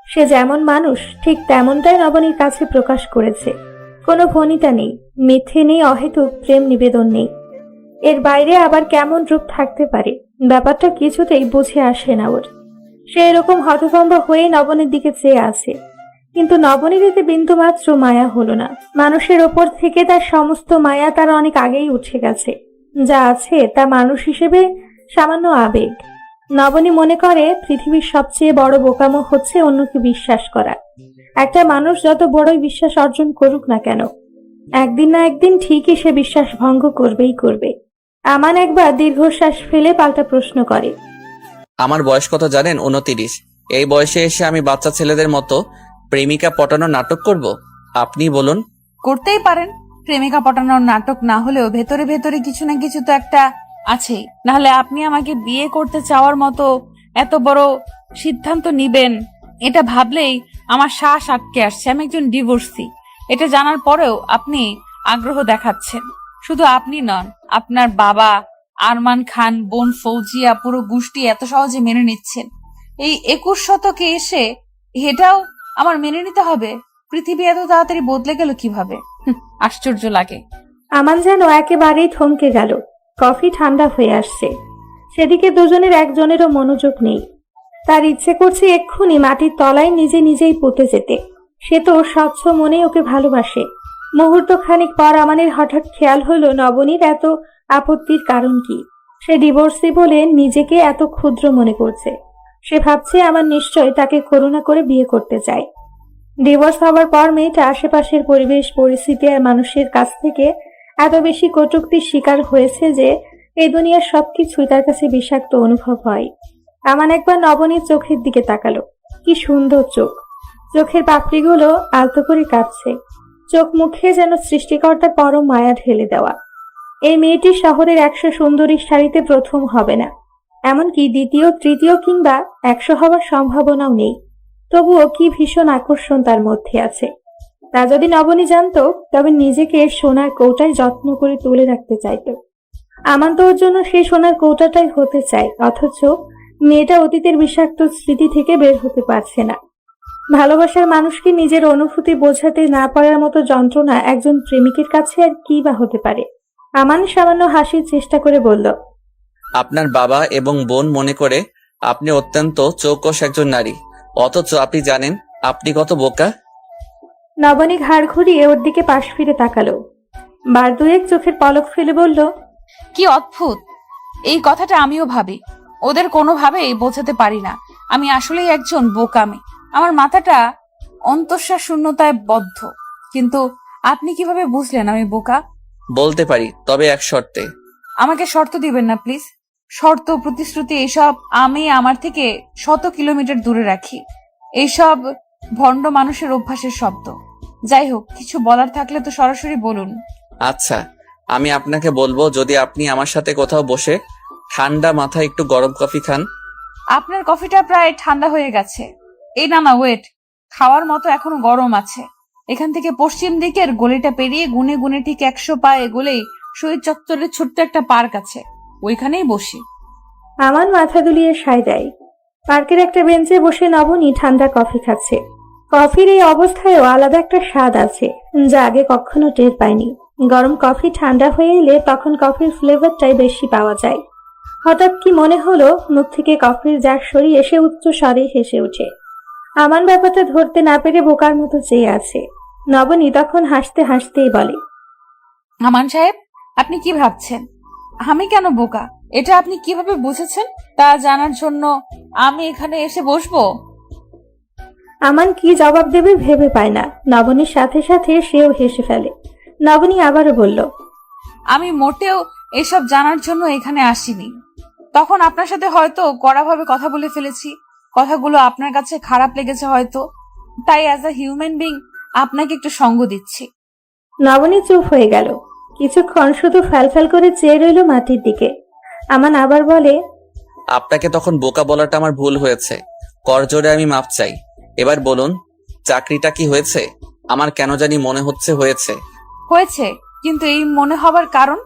সে যেমন মানুষ ঠিক তেমনটাই নবনীর কাছে প্রকাশ করেছে। কোনো ভনিতা নেই, মিথ্যে নেই, অহেতুক প্রেম নিবেদন নেই। এর বাইরে আবার কেমন রূপ থাকতে পারে, ব্যাপারটা কিছুতেই বুঝে আসে না ওর। সে এরকম হতভম্ব হয়ে নবনীর দিকে চেয়ে আছে, কিন্তু নবনীর এতে বিন্দুমাত্র মায়া হলো না। মানুষের ওপর থেকে তার সমস্ত মায়া তার অনেক আগেই উঠে গেছে। যা আছে তা মানুষ হিসেবে সামান্য আবেগ। নবনী মনে করে পৃথিবীর সবচেয়ে বড় বোকামো হচ্ছে অন্যকে বিশ্বাস করা। একটা মানুষ যত বড়ই বিশ্বাস অর্জন করুক না কেন, একদিন না একদিন ঠিকই সে বিশ্বাস ভঙ্গ করবেই করবে। আমান একবার দীর্ঘশ্বাস ফেলে পাল্টা প্রশ্ন করে, আমার বয়স কত জানেন? 29। এই বয়সে এসে আমি বাচ্চা ছেলেদের মতো প্রেমিকা পটানোর নাটক করব? আপনি বলুন। করতেই পারেন, প্রেমিকা পটানোর নাটক না হলেও ভেতরে ভেতরে কিছু না কিছু তো একটা আছেই। নাহলে আপনি আমাকে বিয়ে করতে চাওয়ার মতো এত বড় সিদ্ধান্ত নিবেন, এটা ভাবলেই আমার শ্বাস আটকে আসছে। আমি একজন ডিভোর্সি, এটা জানার পরেও আপনি আগ্রহ দেখাচ্ছেন। শুধু আপনি নন, আপনার বাবা, আরমান খান, বোন ফৌজিয়া, পুরো গোষ্ঠী এত সহজে মেনে নিচ্ছেন। এই 21 শতকে এসে এটাও আমার মেনে নিতে হবে? পৃথিবী এত তাড়াতাড়ি বদলে গেল কিভাবে? আশ্চর্য লাগে। আমান যেন একেবারেই থমকে গেল। কফি ঠান্ডা হয়ে আসছে, সেদিকে দুজনের একজনেরও মনোযোগ নেই। তার ইচ্ছে করছে এক্ষুনি মাটির তলায় নিজে নিজেই পুঁতে যেতে। সে তো স্বচ্ছ মনে ওকে ভালোবাসে। মুহূর্ত খানিক পর আমানের হঠাৎ খেয়াল হলো নবনীর এত আপত্তির কারণ কি। সে ডিভোর্সি বলে নিজেকে এত ক্ষুদ্র মনে করছে। সে ভাবছে আমার নিশ্চয় তাকে করুণা করে বিয়ে করতে চায়। ডিভোর্স হবার পর মেয়েটা আশেপাশের পরিবেশ, পরিস্থিতি আর মানুষের কাছ থেকে এত বেশি কটূক্তির শিকার হয়েছে যে এই দুনিয়ার সবকিছুই তার কাছে বিষাক্ত অনুভব হয়। আমান একবার নবনীর চোখের দিকে তাকালো। কি সুন্দর চোখ! চোখের পাপড়িগুলো আলতো করে কাঁপছে। চোখ মুখে যেন সৃষ্টিকর্তার পরম মায়া ঢেলে দেওয়া। এই মেয়েটি শহরের 100 সুন্দরীর সারিতে প্রথম হবে না, এমনকি দ্বিতীয়, তৃতীয় কিংবা 100 হওয়ার সম্ভাবনাও নেই। তবুও কি ভীষণ আকর্ষণ তার মধ্যে আছে। তা যদি নবনী জানতো, তবে নিজেকে সোনার কৌটায় যত্ন করে তুলে রাখতে চাইতো। আমান তো ওর জন্য সেই সোনার কৌটাটাই হতে চায়, অথচ মেয়েটা অতীতের বিষাক্ত স্মৃতি থেকে বের হতে পারছে না। ভালোবাসার মানুষকে নিজের অনুভূতি বোঝাতে না পারার মতো যন্ত্রণা একজন প্রেমিকের কাছে আর কি বা হতে পারে। আমান সামান্য হাসির চেষ্টা করে বলল, আপনার বাবা এবং বোন মনে করে আপনি অত্যন্ত চৌকস একজন নারী, অথচ আপনি জানেন আপনি কত বোকা। নবনী ঘাড় ঘুরিয়ে ওর দিকে পাশ ফিরে তাকালো। বার দুয়েক চোখের পলক ফেলে বলল, কি অদ্ভুত! এই কথাটা আমিও ভাবি, ওদের কোনোভাবেই বোঝাতে পারি না আমি আসলেই একজন বোকা মেয়ে। আমার মাথাটা অন্তঃশ্বাস শূন্যতায় বদ্ধ। কিন্তু আপনি কিভাবে বুঝলেন আমি বোকা? বলতে পারি, তবে এক শর্তে। আমাকে শর্ত দিবেন না প্লিজ। শর্ত, প্রতিশ্রুতি এসব আমি আমার থেকে 100 কিলোমিটার দূরে রাখি। এইসব ভণ্ড মানুষের অভ্যাসের শব্দ। যাই হোক, কিছু বলার থাকলে তো সরাসরি বলুন। আচ্ছা, আমি আপনাকে বলবো, যদি আপনি আমার সাথে কোথাও বসে ঠান্ডা মাথায় একটু গরম কফি খান। আপনার কফিটা প্রায় ঠান্ডা হয়ে গেছে। এই না ওয়েট, খাওয়ার মতো এখনো গরম আছে। এখান থেকে পশ্চিম দিকের গলিটা পেরিয়ে গুনে গুনে ঠিক 100 পা এগোলেই শহীদ চত্বরের ছোট্ট একটা পার্ক আছে, ওইখানেই বসি। আমান মাথা দুলিয়ে সায় দেয়। পার্কের একটা বেঞ্চে বসে নবনী ঠান্ডা কফি খাচ্ছে। কফির এই অবস্থায়ও আলাদা একটা স্বাদ আছে, যা আগে কখনো টের পায়নি। গরম কফি ঠান্ডা হয়ে এলে তখন কফির ফ্লেভারটাই বেশি পাওয়া যায়। হঠাৎ কি মনে হলো, মুখ থেকে কফির জার সরিয়ে এসে উচ্চ স্বরে হেসে ওঠে। আমান ব্যাপারটা ধরতে না পেরে বোকার মতো চেয়ে আছে। নবনী তখন হাসতে হাসতেই বলে, আমান সাহেব, আপনি কি ভাবছেন আমি কেন বোকা? এটা আপনি কিভাবে বুঝেছেন তা জানার জন্য আমি এখানে এসে বসবো? আমান কি জবাব দেবে ভেবে পায় না। নবনীর সাথে সাথে সেও হেসে ফেলে। নবনী আবারও বলল, আমি মোটেও এসব জানার জন্য এখানে আসিনি। তখন আপনার সাথে হয়তো কড়াভাবে কথা বলে ফেলেছি, কথাগুলো আপনার কাছে খারাপ লেগেছে হয়তো, তাই অ্যাজ আ হিউম্যান বিং আপনাকে একটু সঙ্গ দিচ্ছি। নবনী চুপ হয়ে গেল। কিছুক্ষণ শুধু ফ্যালফ্যাল করে চেয়ে রইল মাটির দিকে। আমান আবার বলে, আপনাকে তখন বোকা বলাটা আমার ভুল হয়েছে, করজোড়ে আমি মাপ চাই। এবার বলুন, চাকরিটা কি হয়েছে? আমার কেন জানি মনে হচ্ছে হয়েছে। হয়েছে, কিন্তু এই মনে হবার কারণ?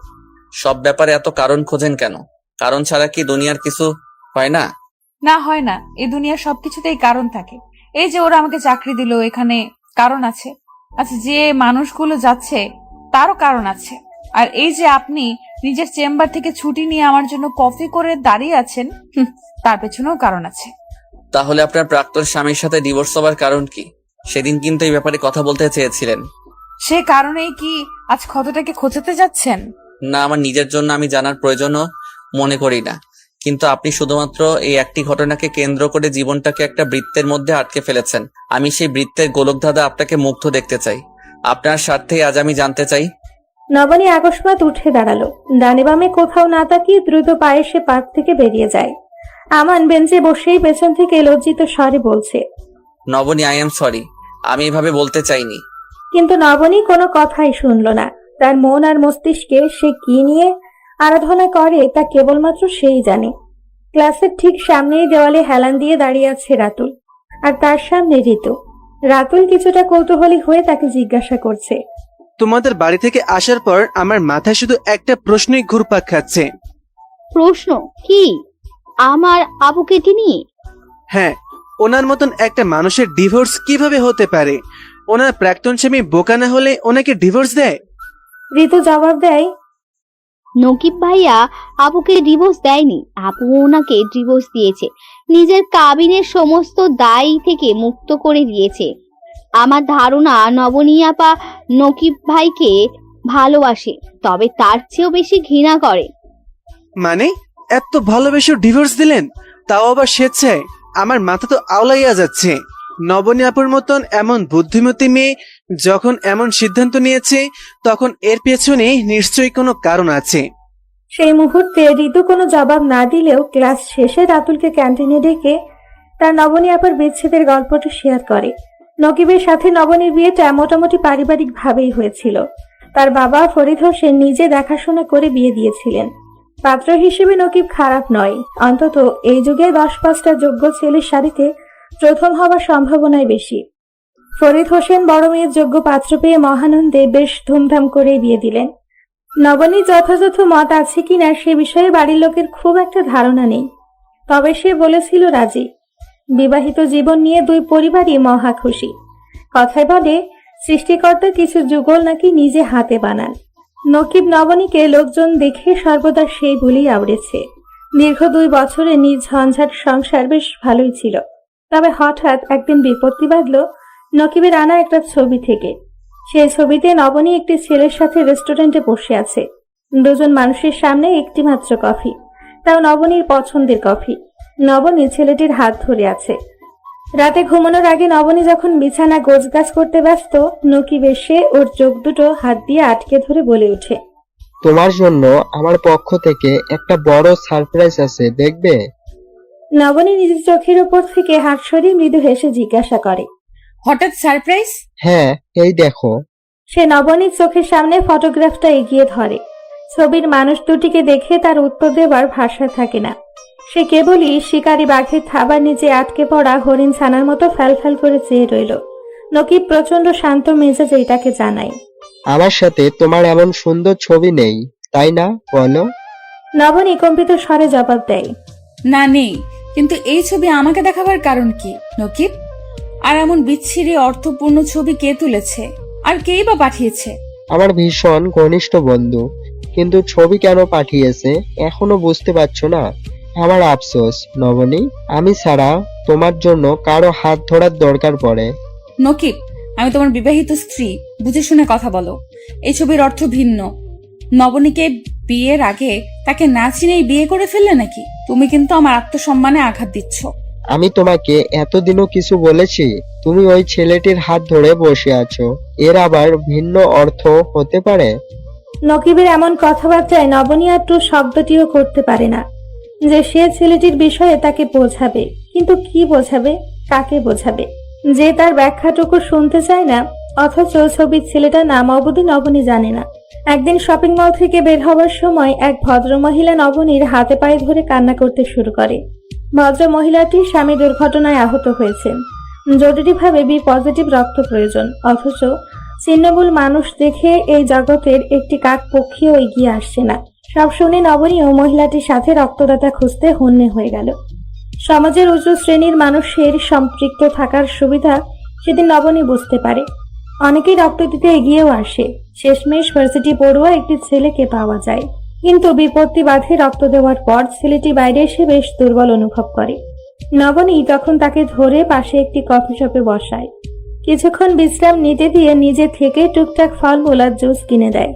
সব ব্যাপারে এত কারণ খোঁজেন কেন? কারণ ছাড়া কি দুনিয়ার কিছু হয় না? না, হয় না। এই দুনিয়ার সবকিছুতেই কারণ থাকে। এই যে ওরা আমাকে চাকরি দিল, এখানে কারণ আছে। আচ্ছা, যে মানুষগুলো যাচ্ছে তারও কারণ আছে। আর এই যে আপনি নিজের চেম্বার থেকে ছুটি নিয়ে আমার জন্য কফি করে দাঁড়িয়ে আছেন, তার পেছনেও কারণ আছে। তাহলে আপনার প্রাক্তন স্বামীর সাথে ডিভোর্স হওয়ার কারণ কি? সেদিন কিন্তু এই ব্যাপারে কথা বলতে চেয়েছিলেন। সে কারণেই কি আজ ক্ষতটাকে খোঁচাতে যাচ্ছেন? না, আমার নিজের জন্য আমি জানার প্রয়োজনও মনে করি না, কিন্তু আপনি শুধুমাত্র এই একটি ঘটনাকে কেন্দ্র করে জীবনটাকে একটা বৃত্তের মধ্যে আটকে ফেলেছেন। আমি সেই বৃত্তের গোলকধাঁধা আপনাকে মুগ্ধ দেখতে চাই। আপনার স্বার্থেই আজ আমি জানতে চাই। নবনী আকস্মাৎ উঠে দাঁড়ালো। ডানে বামে কোথাও না তাকিয়ে দ্রুত পায়ে সে পার্ক থেকে বেরিয়ে যায়। আমান বেঞ্চে বসেই পেছন থেকে লজ্জিত স্বরে বলছে, নবনী, আই এম সরি, আমি এভাবে বলতে চাইনি। কিন্তু নবনী কোনো কথাই শুনল না। তার মন আর মস্তিষ্কে সে কি নিয়ে আরাধনা করে তা কেবলমাত্র সেই জানে। ক্লাসের ঠিক সামনেই দেওয়ালে হেলান দিয়ে দাঁড়িয়ে আছে রাতুল, আর তার সামনে ঋতু। রাতুল কিছুটা কৌতূহলী হয়ে তাকে জিজ্ঞাসা করছে, তোমাদের বাড়ি থেকে আসার পর আমার মাথায় শুধু একটা প্রশ্নই ঘুরপাক খাচ্ছে। প্রশ্ন কি? আমার আবুকে কি নিয়ে? হ্যাঁ, ওনার মতন একটা মানুষের ডিভোর্স কিভাবে হতে পারে? ওনার প্রাক্তন স্বামী বোকা না হলে ওনাকে ডিভোর্স দেয়? ঋতু জবাব দেয়, নকিব ভাইয়া আবুকে ডিভোর্স দেয়নি, আপু ওনাকে ডিভোর্স দিয়েছে, নিজের কাবিনের সমস্ত দায় থেকে মুক্ত করে দিয়েছে। আমার ধারণা নবনী আপা নকিব ভাইকে ভালোবাসে, তবে তার চেয়েও বেশি ঘৃণা করে। মানে এত ভালোবেসে ডিভোর্স দিলেন, তাও আবার স্বেচ্ছায়? আমার মাথা তো আওলাইয়া যাচ্ছে। নবনী আপুর মতন এমন বুদ্ধিমতী মেয়ে যখন এমন সিদ্ধান্ত নিয়েছে, তখন এর পেছনে নিশ্চয়ই কোনো কারণ আছে। সেই মুহূর্তে ঋতু কোনো জবাব না দিলেও ক্লাস শেষে রাতুলকে ক্যান্টিনে ডেকে তার নবনী আপার বিচ্ছেদের গল্পটা শেয়ার করে। নকিবের সাথে নবনীর বিয়েটা মোটামুটি পারিবারিক ভাবেই হয়েছিল। তার বাবা ফরিদ হোসেন নিজে দেখাশোনা করে বিয়ে দিয়েছিলেন। পাত্র হিসেবে নকিব খারাপ নয়, অন্তত এই যুগে 10-5টা যোগ্য ছেলের সারিতে প্রথম হওয়ার সম্ভাবনাই বেশি। ফরিদ হোসেন বড় মেয়ের যোগ্য পাত্র পেয়ে মহানন্দে বেশ ধুমধাম করে বিয়ে দিলেন। নবনীর যথাযথ মত আছে কিনা সে বিষয়ে বাড়ির লোকের খুব একটা ধারণা নেই, তবে সে বলেছিল রাজি। বিবাহিত জীবন নিয়ে দুই পরিবারই মহা খুশি। কথায় বলে, সৃষ্টিকর্তা কিছু যুগল নাকি নিজে হাতে বানান। নকিব নবনীকে লোকজন দেখে সর্বদা সেই বলেই আওড়েছে। দীর্ঘ 2 বছরে নিজ ঝঞ্ঝাট সংসার বেশ ভালোই ছিল। তবে হঠাৎ একদিন বিপত্তি বাঁধল নকিবের আনা একটা ছবি থেকে। সেই ছবিতে নবনী একটি ছেলের সাথে রেস্টুরেন্টে বসে আছে। দুজন মানুষের সামনে একটি মাত্র কফি, তাও নবনীর পছন্দের কফি। নবনী ছেলেটির হাত ধরে আছে। রাতে ঘুমানোর আগে নবনী যখন বিছানা গোছগাছ করতে ব্যস্ত, নকিব এসে ওর চোখ দুটো হাত দিয়ে আটকে ধরে বলে ওঠে, তোমার জন্য আমার পক্ষ থেকে একটা বড় সারপ্রাইজ আছে, দেখবে? নবনী নিজের চোখের উপর থেকে হাত সরিয়ে মৃদু হেসে জিজ্ঞাসা করে, হঠাৎ সারপ্রাইজ? হ্যাঁ, এই দেখো। সে নবনীর চোখের সামনে ফটোগ্রাফটা এগিয়ে ধরে। ছবির মানুষ দুটিকে দেখে তার উত্তর দেবার ভাষা থাকে না। সে কেবলই শিকারী বাঘের থাবার নিচে আটকে পড়া হরিণ ছানার মতো ফ্যালফ্যাল করে চেয়ে রইল। নকিব প্রচন্ড শান্ত মেজাজে এটাকে জানায়, আমার সাথে তোমার এমন সুন্দর ছবি নেই, তাই না? বলো। নবনী কম্পিত স্বরে জবাব দেয়, না, নেই। কিন্তু এই ছবি আমাকে দেখাবার কারণ কি নকিব? আর এমন বিচ্ছিরি অর্থপূর্ণ ছবি কে তুলেছে, আর কেই বা পাঠিয়েছে? আমার ভীষণ ঘনিষ্ঠ বন্ধু, কিন্তু ছবি কেন পাঠিয়েছে এখনো বুঝতে পারছো না? আমার আফসোস নবনী, আমি ছাড়া তোমার জন্য কারো হাত ধরার দরকার পড়ে। নকিব, আমি তোমার বিবাহিত স্ত্রী, বুঝে শুনে কথা বলো। এই ছবির অর্থ ভিন্ন। নবনীকে বিয়ের আগে তাকে না চিনেই বিয়ে করে ফেললে নাকি? তুমি কিন্তু আমার আত্মসম্মানে আঘাত দিচ্ছ। আমি তোমাকে এতদিনও কিছু বলেছি? তুমি ওই ছেলেটির হাত ধরে বসে আছো, এর আবার ভিন্ন অর্থ হতে পারে? নকিবের এমন কথাবার্তায় নবনী আর টু শব্দটিও করতে পারে না যে সে ছেলেটির বিষয়ে তাকে বোঝাবে, কিন্তু কি বোঝাবে, কাকে বোঝাবে, যে তার ব্যাখ্যাটুকু শুনতে চায় না। অথচ ছবির ছেলেটার নাম অবধি নবনী জানে না। একদিন শপিং মল থেকে বের হওয়ার সময় এক ভদ্রমহিলা নবনীর হাতে পায়ে ধরে কান্না করতে শুরু করে। ভদ্র মহিলাটির স্বামী দুর্ঘটনায় আহত হয়েছেন, জরুরিভাবে বি পজিটিভ রক্ত প্রয়োজন। অথচ ছিন্নমূল মানুষ দেখে এই জগতের একটি কাক পক্ষীও এগিয়ে আসছে না। সব শুনে নবনীও মহিলাটির সাথে রক্তদাতা খুঁজতে হন্যে হয়ে গেল। সমাজের উঁচু শ্রেণীর মানুষের সম্পৃক্ত থাকার সুবিধা সেদিন নবনী বুঝতে পারে। অনেকেই রক্ত দিতে এগিয়েও আসে। শেষমেশ ভার্সিটি পড়ুয়া একটি ছেলেকে পাওয়া যায়, কিন্তু বিপত্তি বাধে রক্ত দেওয়ার পর ছেলেটি বাইরে এসে বেশ দুর্বল অনুভব করে। নবনী তখন তাকে ধরে পাশে একটি কফি শপে বসায়। কিছুক্ষণ বিশ্রাম নিতে দিয়ে নিজে থেকে টুকটাক ফলমূল আর জুস কিনে দেয়।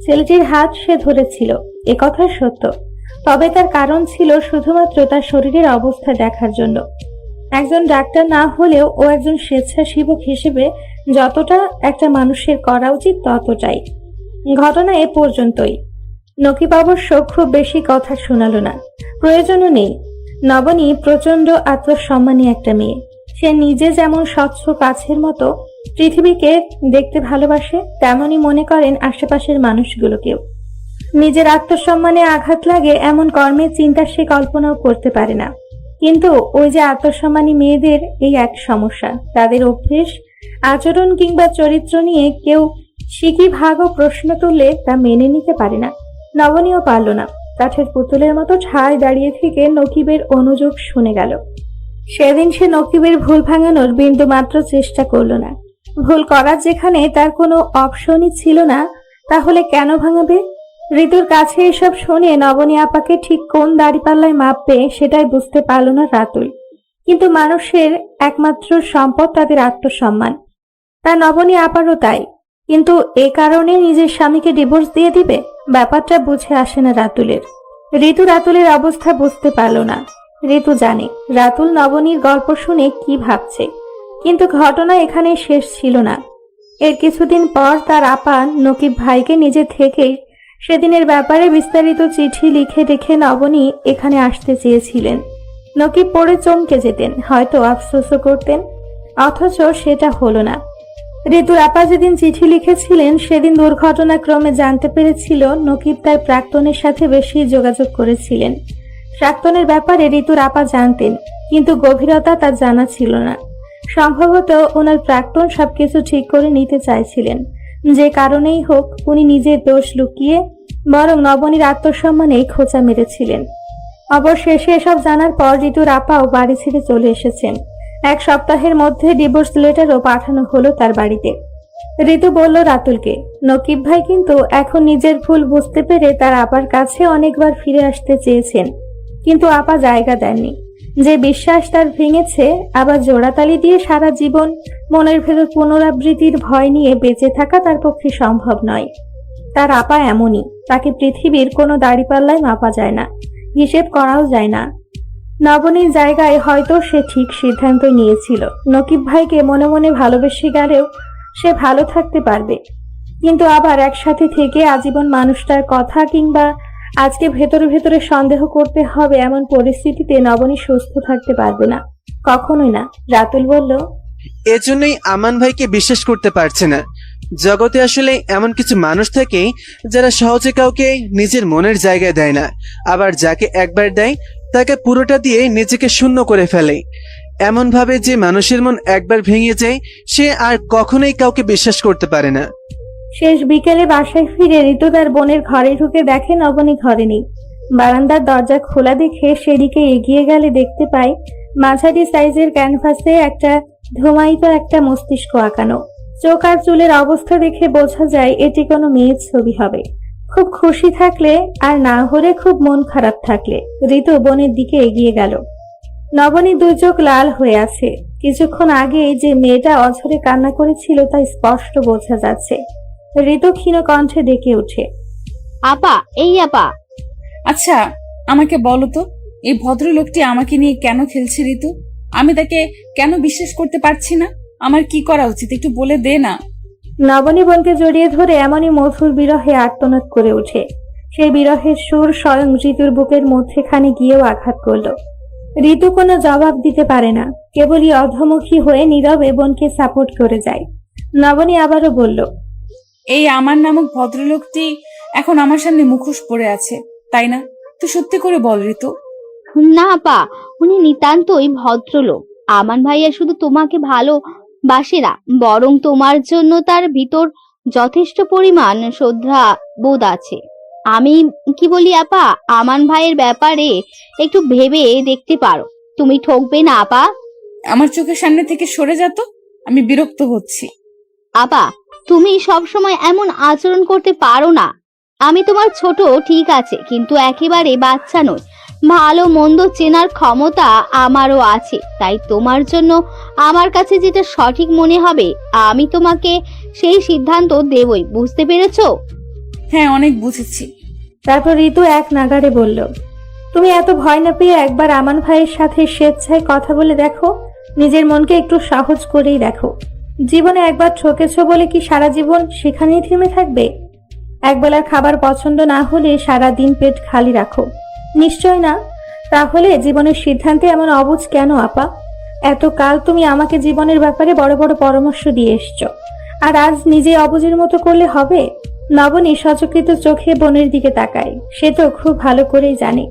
ছেলেটির হাত সে ধরেছিল, একথা সত্য, তবে তার কারণ ছিল শুধুমাত্র তার শরীরের অবস্থা দেখার জন্য। একজন ডাক্তার না হলেও ও একজন স্বেচ্ছাসেবক হিসেবে যতটা একটা মানুষের করা উচিত ততটাই। ঘটনা এ পর্যন্তই। নকিব অবশ্য খুব বেশি কথা শোনালো না, প্রয়োজনও নেই। নবনী প্রচন্ড আত্মসম্মানী একটা মেয়ে। সে নিজে যেমন স্বচ্ছ কাছের মতো পৃথিবীকে দেখতে ভালোবাসে, তেমনই মনে করেন আশেপাশের মানুষগুলোকেও। নিজের আত্মসম্মানে আঘাত লাগে এমন কর্মের চিন্তা সে কল্পনাও করতে পারে না। কিন্তু ওই যে আত্মসম্মানী মেয়েদের এই এক সমস্যা, তাদের অভ্যেস, আচরণ কিংবা চরিত্র নিয়ে কেউ শিখি ভাগ ও প্রশ্ন তুললে তা মেনে নিতে পারে না। নবনীও পারল না। কাঠের পুতুলের মতো ঠায় দাঁড়িয়ে থেকে নকিবের অনুযোগ শুনে গেল। সেদিন সে নকিবের ভুল ভাঙানোর বিন্দু মাত্র চেষ্টা করল না। ভুল করার যেখানে তার কোনো অপশনই ছিল না, তাহলে কেন ভাঙাবে? ঋতুর কাছে এসব শুনে নবনী আপাকে ঠিক কোন দাড়িপাল্লায় মাপবে সেটাই বুঝতে পারল না রাতুল। কিন্তু মানুষের একমাত্র সম্পদ তাদের আত্মসম্মান। তা নবনী আপারও তাই। কিন্তু এ কারণে নিজের স্বামীকে ডিভোর্স দিয়ে দিবে? ব্যাপারটা বুঝে আসে না রাতুলের। ঋতু রাতুলের অবস্থা বুঝতে পারল না। ঋতু জানে রাতুল নবনীর গল্প শুনে কি ভাবছে, কিন্তু ঘটনা এখানে শেষ ছিল না। এর কিছুদিন পর তার আপা নকিব ভাইকে নিজে থেকেই সেদিনের ব্যাপারে বিস্তারিত চিঠি লিখে রেখে নবনী এখানে আসতে চেয়েছিলেন। নকিব পড়ে চমকে যেতেন, হয়তো আফসোসও করতেন, অথচ সেটা হলো না। ঋতুর আপা যেদিন চিঠি লিখেছিলেন সেদিন দুর্ঘটনাক্রমে জানতে পেরেছিল নকিব তার প্রাক্তনের সাথে বেশি যোগাযোগ করেছিলেন। প্রাক্তনের ব্যাপারে ঋতুর আপা জানতেন, কিন্তু গভীরতা তার জানা ছিল না। সম্ভবত ওনার প্রাক্তন সবকিছু ঠিক করে নিতে চাইছিলেন, যে কারণেই হোক উনি নিজের দোষ লুকিয়ে বরং নবনীর আত্মসম্মানেই খোঁচা মেরেছিলেন। অবশেষে এসব জানার পর ঋতুর আপাও বাড়ি ছেড়ে চলে এসেছেন। এক সপ্তাহের মধ্যে ডিভোর্স লেটারও পাঠানো হলো তার বাড়িতে। ঋতু বলল রাতুলকে, নকিব ভাই কিন্তু এখন নিজের ভুল বুঝতে পেরে তার আপার কাছে অনেকবার ফিরে আসতে চেয়েছেন, কিন্তু আপা জায়গা দেননি। যে বিশ্বাস তার ভেঙেছে, আবার জোড়াতালি দিয়ে সারা জীবন মনের ভেতর পুনরাবৃত্তির ভয় নিয়ে বেঁচে থাকা তার পক্ষে সম্ভব নয়। তার আপা এমনই, তাকে পৃথিবীর কোনো দাড়িপাল্লায় মাপা যায় না, হিসেব করাও যায় না। নবনীর জায়গায় হয়তো সে ঠিক সিদ্ধান্ত নিয়েছিল, নকিব ভাইকে মনে মনে ভালোবেসে গেলেও সে ভালো থাকতে পারবে। কিন্তু আবার একসাথে থেকে আজীবন মানুষটার কথা কিংবা আজকে ভেতরে ভেতরে সন্দেহ করতে হবে এমন পরিস্থিতিতে নবনী সুস্থ থাকতে পারবে না, কখনোই না। রাতুল বলল, এজন্যই আমান ভাইকে বিশ্বাস করতে পারছে না। জগতে আসলে এমন কিছু মানুষ থাকে যারা সহজে কাউকে নিজের মনের জায়গায় দেয় না, আবার যাকে একবার দেয় তাকে পুরোটা দিয়ে নিজেকে শূন্য করে ফেলে। এমন ভাবে যে মানুষের মন একবার ভেঙে যায় সে আর কখনোই কাউকে বিশ্বাস করতে পারে না। শেষ বিকেলে বাসায় ফিরে ঋতু তার বোনের ঘরে ঢুকে দেখে নবনী ঘরে নেই। বারান্দার দরজা খোলা দেখে সেদিকে এগিয়ে গেলে দেখতে পায় মাঝারি সাইজের ক্যানভাসে একটা ধুমায়িত একটা মস্তিষ্ক আঁকানো। চোখ আর চুলের অবস্থা দেখে বোঝা যায় এটি কোনো মেয়ের ছবি হবে। খুব খুশি থাকলে আর না হলে খুব মন খারাপ থাকলে ঋতু বোনের দিকে এগিয়ে গেল। নবনী দুই চোখ লাল হয়ে আছে। কিছুক্ষণ আগে যে মেয়েটা অঝরে কান্না করেছিল তা স্পষ্ট বোঝা যাচ্ছে। ঋতু ক্ষীণ কণ্ঠে ডেকে ওঠে, আপা, এই আপা। আচ্ছা, আমাকে বলো তো, এই ভদ্রলোকটি আমাকে নিয়ে কেন খেলছে ঋতু? আমি তাকে কেন বিশ্বাস করতে পারছি না? আমার কি করা উচিত একটু বলে দে না। নবনী বোনকে জড়িয়ে ধরে এমনই মধুর বিরহে আর্তনাদ করে ওঠে। সেই বিরহের সুর স্বয়ং ঋতুর বুকের মধ্যেখানে গিয়েও আঘাত করল। ঋতু কোনো জবাব দিতে পারে না, কেবলই অধমুখী হয়ে নীরবে বোনকে সাপোর্ট করে যায়। নবনী আবারও বলল, এই আমার নামক ভদ্রলোকটি এখন আমার সামনে মুখোশ পড়ে আছে, তাই না? তুই সত্যি করে বল ঋতু। না আপা, উনি নিতান্তই ভদ্রলোক। আমান ভাইয়া শুধু তোমাকে ভালোবাসে না, বরং তোমার জন্য তার ভিতর যথেষ্ট পরিমাণ শ্রদ্ধা বোধ আছে। আমি কি বলি আপা, আমান ভাইয়ের ব্যাপারে একটু ভেবে দেখতে পারো। তুমি ঠকবে না আপা। আমার চোখের সামনে থেকে সরে যা তো, আমি বিরক্ত হচ্ছি। আপা, তুমি সব সময় এমন আচরণ করতে পারো না। আমি তোমার ছোট ঠিক আছে, কিন্তু একেবারে বাচ্চা নই। ভালো মন্দ চেনার ক্ষমতা আমারও আছে, তাই তোমার জন্য আমার কাছে যেটা সঠিক মনে হবে আমি তোমাকে সেই সিদ্ধান্ত দেবই। বুঝতে পেরেছো? হ্যাঁ, অনেক বুঝেছি। তারপর ঋতু এক নাগাড়ে বলল, তুমি এত ভয় না পেয়ে একবার আমান ভাইয়ের সাথে স্বেচ্ছায় কথা বলে দেখো। নিজের মনকে একটু সহজ করেই দেখো। জীবনে একবার ঠকেছ বলে কি সারা জীবন সেখানেই থেমে থাকবে? একবেলার খাবার পছন্দ না হলে সারা দিন পেট খালি রাখো? নিশ্চয় না। তাহলে জীবনের সিদ্ধান্তে এমন অবুঝ কেন আপা? এতকাল তুমি আমাকে জীবনের ব্যাপারে বড় বড় পরামর্শ দিয়ে এসছো, আর আজ নিজে অবুঝের মতো করলে হবে? নবনী সচকিত চোখে বোনের দিকে তাকায়। সে তো খুব ভালো করেই জানে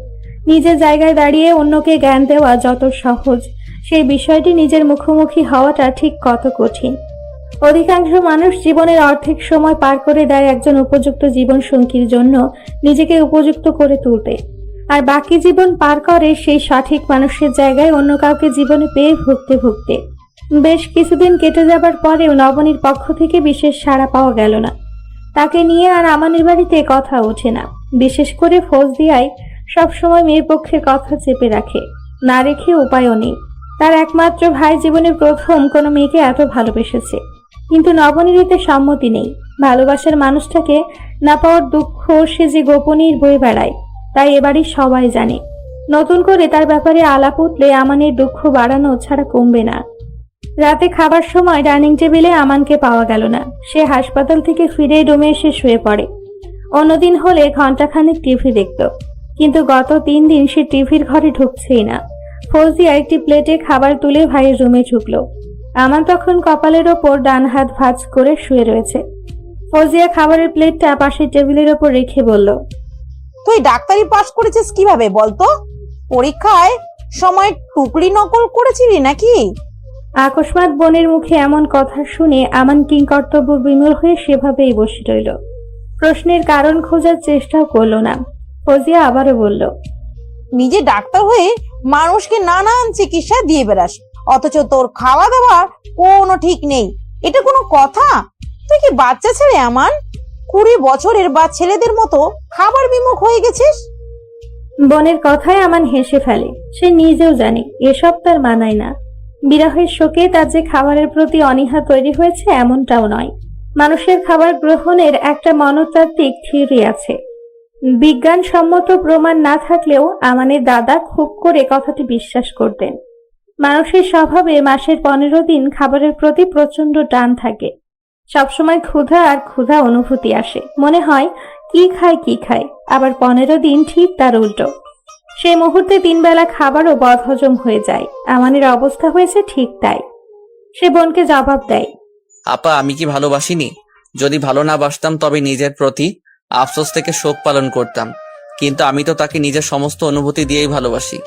নিজের জায়গায় দাঁড়িয়ে অন্যকে জ্ঞান দেওয়া যত সহজ, সেই বিষয়টি নিজের মুখোমুখি হওয়াটা ঠিক কত কঠিন। অধিকাংশ মানুষ জীবনের অর্ধেক সময় পার করে দেয় একজন উপযুক্ত জীবন সঙ্গীর জন্য নিজেকে উপযুক্ত করে তুলতে, আর বাকি জীবন পার করে সেই সঠিক মানুষের জায়গায় অন্য কাউকে জীবনে পেয়ে ভুগতে ভুগতে। বেশ কিছুদিন কেটে যাবার পরেও নবনীর পক্ষ থেকে বিশেষ সাড়া পাওয়া গেল না। তাকে নিয়ে আর আমানের বাড়িতে কথা ওঠে না। বিশেষ করে ফৌজদিয়ায় সবসময় মেয়ের পক্ষের কথা চেপে রাখে, না রেখে উপায়ও নেই। তার একমাত্র ভাই জীবনে প্রথম কোনো মেয়েকে এত ভালোবেসেছে, কিন্তু নবনীর এতে সম্মতি নেই। ভালোবাসার মানুষটাকে না পাওয়ার দুঃখ সে যে গোপনেই বয়ে বেড়ায়, তাই এবারই সবাই জানে। নতুন করে তার ব্যাপারে আলাপ উঠলে আমানের দুঃখ বাড়ানো ছাড়া কমবে না। রাতে খাবার সময় ডাইনিং টেবিলে আমানকে পাওয়া গেল না। সে হাসপাতাল থেকে ফিরে রুমে এসে শুয়ে পড়ে। অন্যদিন হলে ঘন্টাখানেক টিভি দেখত, কিন্তু গত 3 দিন সে টিভির ঘরে ঢুকছেই না। ফৌজিয়া একটি প্লেটে খাবার তুলে ভাইয়ের রুমে ঢুকলো। আমান তখন কপালের ওপর ডান হাত ভাঁজ করে শুয়ে রয়েছে। ফৌজিয়া খাবারের প্লেটটা পাশের টেবিলের ওপর রেখে বলল, তুই ডাক্তারি পাস করেছিস কিভাবে বলতো? পরীক্ষায় সময় টুকলি নকল করেছিলি নাকি? আকস্মাৎ বোনের মুখে এমন কথা শুনে আমান কিংকর্তব্য বিমূঢ় হয়ে সেভাবেই বসে রইল। প্রশ্নের কারণ খোঁজার চেষ্টাও করলো না। ফৌজিয়া আবারও বলল, নিজে ডাক্তার হয়ে মানুষকে নানান চিকিৎসা দিয়ে বেড়াস, অথচ তোর খাওয়া দাওয়ার কোনো ঠিক নেই। এটা কোনো কথা? তুই কি বাচ্চা ছেলে আমান? 20 বছরের বা ছেলেদের মতো খাবার বিমুখ হয়ে গেছিস। বোনের কথায় আমান হেসে ফেলে। সে নিজেও জানে এসব তার মানায় না। বিরহের শোকে তার যে খাবারের প্রতি অনীহা তৈরি হয়েছে এমনটাও নয়। মানুষের খাবার গ্রহণের একটা মনস্তাত্ত্বিক থিওরি আছে। বিজ্ঞানসম্মত প্রমাণ না থাকলেও আমানের দাদা খুব করে কথাটি বিশ্বাস করতেন। মানুষের স্বভাবে মাসের 15 দিন খাবারের প্রতি প্রচন্ড টান থাকে। সবসময় ক্ষুধা আর ক্ষুধা অনুভূতি আসে, মনে হয় কি খায়। আবার 15 দিন ঠিক তার উল্টো। সেই মুহূর্তে 3 বেলা খাবারও বদহজম হয়ে যায়। আমানের অবস্থা হয়েছে ঠিক তাই। সে বোনকে জবাব দেয়, আপা, আমি কি ভালোবাসিনি? যদি ভালো না বাসতাম তবে নিজের প্রতি আফসোস থেকে শোক পালন করতাম, কিন্তু আমি তো তাকে নিজের সমস্ত অনুভূতি দিয়েই ভালোবাসি।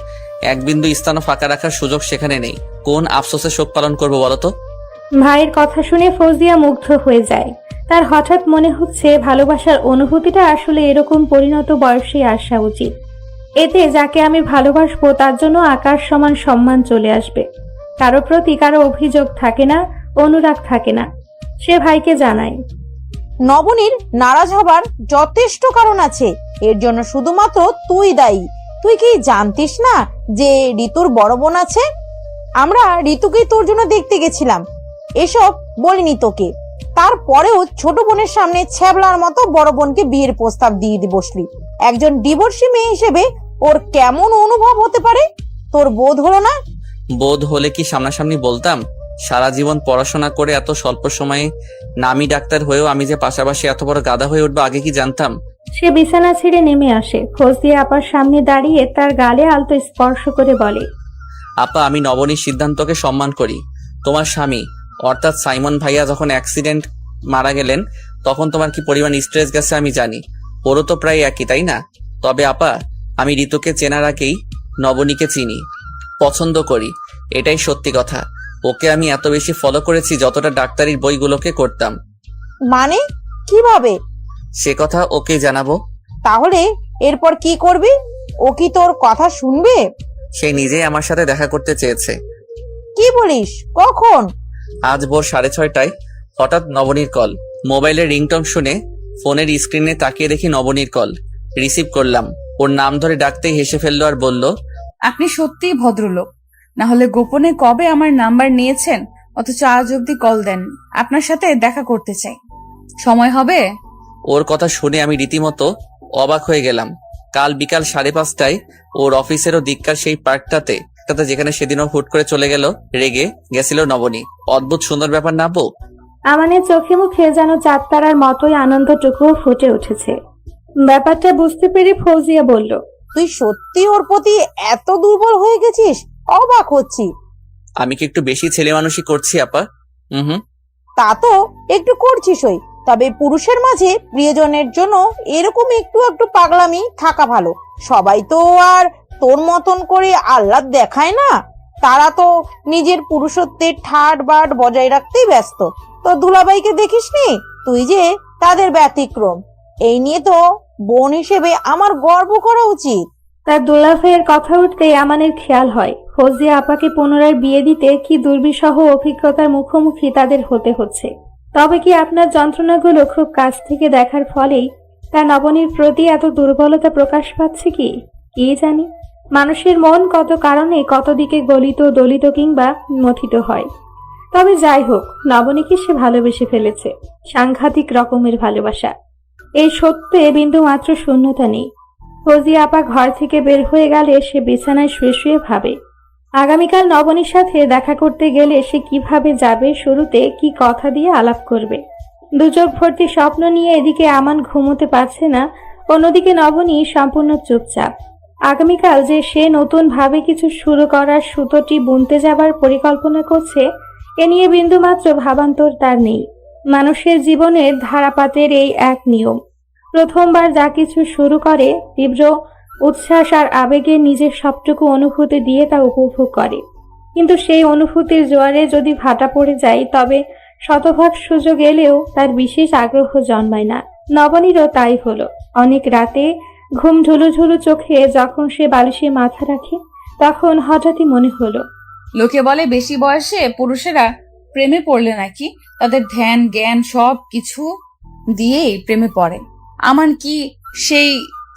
এক বিন্দু স্থানও ফাঁকা রাখার সুযোগ সেখানে নেই। কোন আফসোসে শোক পালন করবো বলতো? ভাইয়ের কথা শুনে ফৌজিয়া মুগ্ধ হয়ে যায়। তার হঠাৎ মনে হচ্ছে ভালোবাসার অনুভূতিটা আসলে এরকম পরিণত বয়সে আসা উচিত। এতে যাকে আমি ভালোবাসবো তার জন্য আকাশ সমান সম্মান চলে আসবে। কারো প্রতি কারো অভিযোগ থাকে না, অনুরাগ থাকে না। সে ভাইকে জানায়। নবনীর নারাজ হবার যথেষ্ট কারণ আছে, এর জন্য শুধুমাত্র তুই দায়ী। তুই কি জানতিস না যে ঋতুর বড় বোন আছে? আমরা ঋতুকেই তোর জন্য দেখতে গেছিলাম, এসব বলিনি তোকে। তারপরেও ছোট বোনের সামনে ছ্যাবলার মতো বড় বোনকে বিয়ের প্রস্তাব দিয়ে বসলি। একজন ডিভোর্সি মেয়ে হিসেবে ওর কেমন অনুভব হতে পারে তোর বোধ হলো না? বোধ হলে কি সামনাসামনি বলতাম? সারা জীবন পড়াশোনা করে এত স্বল্প সময়ে নামি ডাক্তার হয়েও আমি যে পাশাপাশি এত বড় গাধা হয়ে উঠবো আগে কি জানতাম? সে বিছানা ছেড়ে নেমে আসে, ফজলিয়া আপার সামনে দাঁড়িয়ে তার গালে আলতো স্পর্শ করে বলে, আপা, আমি নবনীর সিদ্ধান্তকে সম্মান করি। তোমার স্বামী অর্থাৎ সাইমন ভাইয়া যখন অ্যাক্সিডেন্ট মারা গেলেন তখন তোমার কি পরিমাণ স্ট্রেস গেছে আমি জানি। ওরও তো প্রায় একই, তাই না? তবে আপা, আমি ঋতুকে চেনার আগেই নবনীকে চিনি, পছন্দ করি, এটাই সত্যি কথা। ওকে আমি এত বেশি ফলো করেছি যতটা ডাক্তারির বইগুলোকে করতাম। মানে কিভাবে? সে কথা ওকে জানাবো। তাহলে এরপর কি করবি? ও কি তোর কথা শুনবে? সে নিজেই আমার সাথে দেখা করতে চেয়েছে। কি বলিস? কখন? আজ ভোর 6:30টায় হঠাৎ নবনীর কল। মোবাইলের রিংটং শুনে ফোনের স্ক্রিনে তাকিয়ে দেখি নবনীর কল। রিসিভ করলাম। ওর নাম ধরে ডাকতেই হেসে ফেললো আর বলল, আপনি সত্যিই ভদ্রলোক, না হলে গোপনে কবে আমার নাম্বার নিয়েছেন অথচ আজ অব্দি কল দেন। আপনার সাথে দেখা করতে চাই, সময় হবে? ওর কথা শুনে আমি রীতিমতো অবাক হয়ে গেলাম। কাল বিকাল 5:30টায় ওর অফিসেরও দিককার সেই পার্কটাতে যেখানে সেদিনও হুট করে চলে গেল, রেগে গেছিল নবনী। অদ্ভুত সুন্দর ব্যাপার না বউ? আমানের চোখে মুখে যেন চাঁদতারার মতোই আনন্দটুকুও ফুটে উঠেছে। ব্যাপারটা বুঝতে পেরে ফৌজিয়া বলল, তুই সত্যি ওর প্রতি এত দুর্বল হয়ে গেছিস? অবাক হচ্ছি। আমি কি একটু বেশি ছেলে মানুষই করছি আপা? হুম। তা তো একটু করছিসই, তবে পুরুষের মাঝে প্রিয়জনের জন্য এরকম একটু একটু পাগলামি থাকা ভালো। সবাই তো আর তোর মতন করে আহ্লাদ দেখায় না। তারা তো নিজের পুরুষত্বের ঠাট বাট বজায় রাখতেই ব্যস্ত। তো দুলাভাইকে দেখিসনি? তুই যে তাদের ব্যতিক্রম। এই নিয়ে তো বোন হিসেবে আমার গর্ব করা উচিত। তার দুলাভাইয়ের কথা উঠতেই আমানের খেয়াল হয় ফৌজিয়া আপাকে পুনরায় বিয়ে দিতে কি দুর্বিষহ অভিজ্ঞতার মুখোমুখি তাদের হতে হচ্ছে। তবে কি আপনার যন্ত্রণাগুলো খুব কাছ থেকে দেখার ফলেই তার নবনীর প্রতি এত দুর্বলতা প্রকাশ পাচ্ছে কি জানি। মানুষের মন কত কারণে কত দিকে গলিত দলিত কিংবা মথিত হয়। তবে যাই হোক, নবনীকে সে ভালোবেসে ফেলেছে, সাংঘাতিক রকমের ভালোবাসা। এই সত্যে বিন্দু মাত্র শূন্যতা নেই। ফৌজিয়া আপা ঘর থেকে বের হয়ে গেলে সে বিছানায় শুয়ে শুয়ে ভাবে, আগামীকাল নবনীর সাথে দেখা করতে গেলে সে কিভাবে যাবে, শুরুতে কি কথা দিয়ে আলাপ করবে। দুচোখ ভর্তি স্বপ্ন নিয়ে এদিকে আমান ঘুমোতে পারছে না, অন্যদিকে নবনী সম্পূর্ণ চুপচাপ। আগামীকাল যে সে নতুন ভাবে কিছু শুরু করার সুতোটি বুনতে যাবার পরিকল্পনা করছে, এ নিয়ে বিন্দুমাত্র ভাবান্তর তার নেই। মানুষের জীবনের ধারাপাতের এই এক নিয়ম, প্রথমবার যা কিছু শুরু করে তীব্র উচ্ছ্বাস আর আবেগে নিজের সবটুকু অনুভূতি দিয়ে তা উপভোগ করে। কিন্তু সেই অনুভূতির জোয়ারে যদি ভাটা পড়ে যায় তবে শতভাগ সুযোগ এলেও তার বিশেষ আগ্রহ জন্মায় না। নবনীরও তাই হলো। অনেক রাতে ঘুম ঝুলুঝুলু চোখে যখন সে বালিশে মাথা রাখে তখন হঠাৎই মনে হলো, লোকে বলে বেশি বয়সে পুরুষেরা প্রেমে পড়লে নাকি তাদের ধ্যান জ্ঞান সব কিছু দিয়েই প্রেমে পড়ে। আমান কি সেই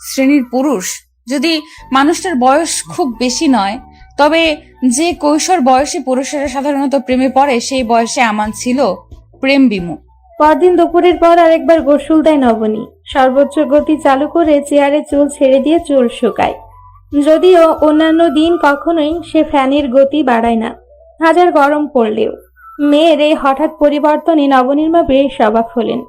শ্রেণীর পুরুষ? যদি মানুষটার বয়স খুব বেশি নয়, তবে যে কৈশোর বয়সী পুরুষেরা সাধারণত প্রেমে পড়ে সেই বয়সে আমান ছিল প্রেম বিমুখ। পরদিন দুপুরের পর আরেকবার গোসল দেয় নবনী। সর্বোচ্চ গতি চালু করে চেয়ারে চুল ছেড়ে দিয়ে চুল শুকায়। যদিও অন্যান্য দিন কখনোই সে ফ্যানের গতি বাড়ায় না, হাজার গরম পড়লেও। মেয়ের এই হঠাৎ পরিবর্তনে নবনীর মা বেশ অবাক হলেন।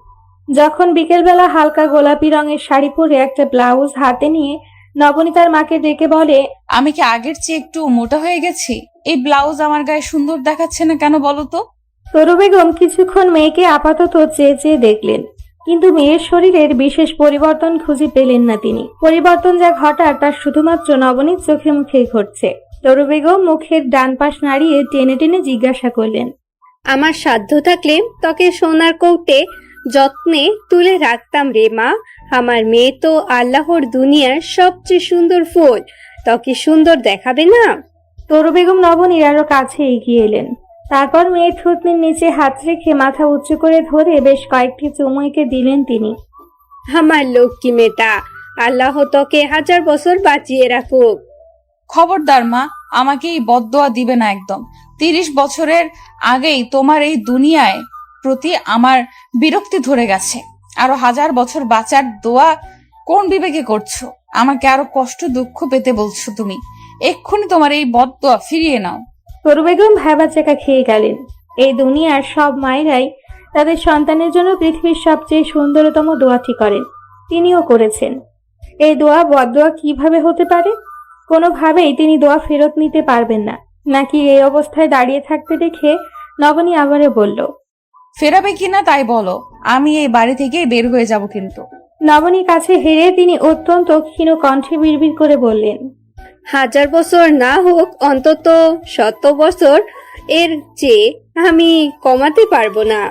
যখন বিকেলবেলা হালকা গোলাপি রঙের শাড়ি পরে একটা ব্লাউজ হাতে নিয়ে নবনী তার মাকে ডেকে বলে, আমি কি আগের চেয়ে একটু মোটা হয়ে গেছি? এই ব্লাউজ আমার গায়ে সুন্দর দেখাচ্ছে না কেন বলো তো? তরু বেগম কিছুক্ষণ মেয়েকে আপাতত চেয়ে চেয়ে দেখলেন, কিন্তু মেয়ের শরীরের বিশেষ পরিবর্তন খুঁজে পেলেন না তিনি। পরিবর্তন যা ঘটার তার শুধুমাত্র নবনীর চোখে মুখেই ঘটছে। তরু বেগম মুখের ডান পাশ নাড়িয়ে টেনে টেনে জিজ্ঞাসা করলেন, আমার সাধ্য থাকলে তোকে সোনার কৌটে যত্নে তুলে রাখতাম রে মা। আমার মেয়ে তো আল্লাহর দুনিয়ার সবচেয়ে সুন্দর ফুল, তোকে সুন্দর দেখাবে না? তরু বেগম নবনীর আরো কাছে এগিয়ে এলেন। তারপর মেয়ের থুতনির নিচে হাত রেখে মাথা উঁচু করে ধরে বেশ কয়েকটি চুমুকে দিলেন তিনি। আমার লক্ষ্মী মেয়েটা, আল্লাহ তোকে 1000 বছর বাঁচিয়ে রাখুক। খবরদার মা, আমাকে এই বদদোয়া দিবে না একদম। 30 বছরের আগেই তোমার এই দুনিয়ায় প্রতি আমার বিরক্তি ধরে গেছে। আরো 1000 বছর বাঁচার দোয়া কোন বিবেকে করছো? আমাকে আরো কষ্ট দুঃখ পেতে বলছো তুমি? এক্ষুনি তোমার এই বদদোয়া ফিরিয়ে নাও। তরু বেগম ভ্যাবাচ্যাকা খেয়ে গেলেন। এই দুনিয়ার সব মায়েরাই তাদের সন্তানের জন্য পৃথিবীর সবচেয়ে সুন্দরতম দোয়াটি করেন। তিনিও করেছেন। এই দোয়া বদদোয়া কিভাবে হতে পারে? কোনোভাবেই তিনি দোয়া ফেরত নিতে পারবেন না। নাকি এই অবস্থায় দাঁড়িয়ে থাকতে দেখে নবনী আবারও বলল। ফেরাবে কিনা তাই বলো, আমি এই বাড়ি থেকে বের হয়ে যাব কিন্তু। নবনীর কাছে হেরে তিনি অত্যন্ত ক্ষীণ কণ্ঠে বিড়বিড় করে বললেন, 1000 বছর না হোক, অন্তত 100 বছর এর চেয়ে আমি কমাতে পারবো না।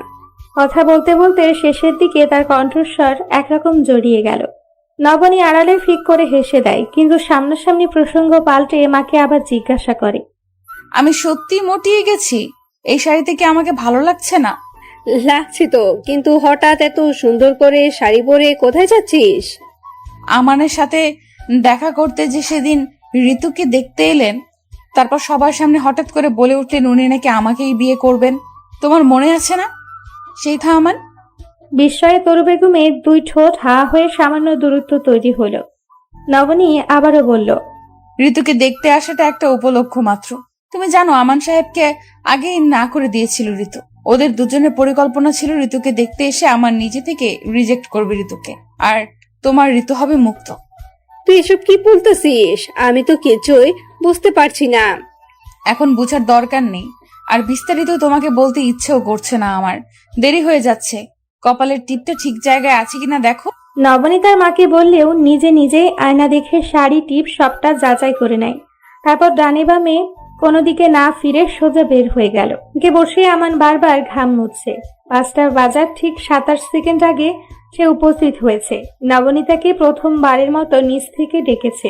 কথা বলতে বলতে শেষের দিকে তার কণ্ঠস্বর একরকম জড়িয়ে গেল। নবনী আড়ালে ফিক করে হেসে দেয়, কিন্তু সামনাসামনি প্রসঙ্গ পাল্টে মাকে আবার জিজ্ঞাসা করে, আমি সত্যি মোটিয়ে গেছি? এই শাড়িতে কি আমাকে ভালো লাগছে না? লাগছে তো, কিন্তু হঠাৎ এত সুন্দর করে শাড়ি পরে কোথায় যাচ্ছিস? আমানের সাথে দেখা করতে যে সেদিন ঋতুকে দেখতে এলেন, তারপর সবার সামনে হঠাৎ করে বলে উঠলেন উনি নাকি আমাকেই বিয়ে করবেন। তোমার মনে আছে না সেই থামান? বিস্ময়ে তরু বেগমের দুই ঠোঁট হা হয়ে সামান্য দূরত্ব তৈরি হলো। নবনী আবারও বলল, ঋতুকে দেখতে আসাটা একটা উপলক্ষ মাত্র। তুমি জানো আমান সাহেবকে আগেই না করে দিয়েছিল ঋতু। ওদের দুজনের পরিকল্পনা ছিল ঋতুকে দেখতে এসে আমার নিজে থেকে রিজেক্ট করবে ঋতুকে, আর তোমার ঋতু হবে মুক্ত। তুই এসব কি বলতেছিস? আমি তো কিছুই বুঝতে পারছি না। এখন বোঝার দরকার নেই, আর বিস্তারিত তোমাকে বলতে ইচ্ছেও করছে না আমার। দেরি হয়ে যাচ্ছে। কপালের টিপটা ঠিক জায়গায় আছে কিনা দেখো। নবনী তার মাকে বললেও নিজে নিজেই আয়না দেখে শাড়ি টিপ সবটা যাচাই করে নেয়। তারপর ডানে বামে কোনো দিকে না ফিরে সোজা বের হয়ে গেল। কে বসে আমান বারবার ঘাম মুছছে। 5টার বাজার ঠিক 27 সেকেন্ড আগে সে উপস্থিত হয়েছে। নবনী তাকে প্রথমবারের মতো নিচ থেকে ডেকেছে।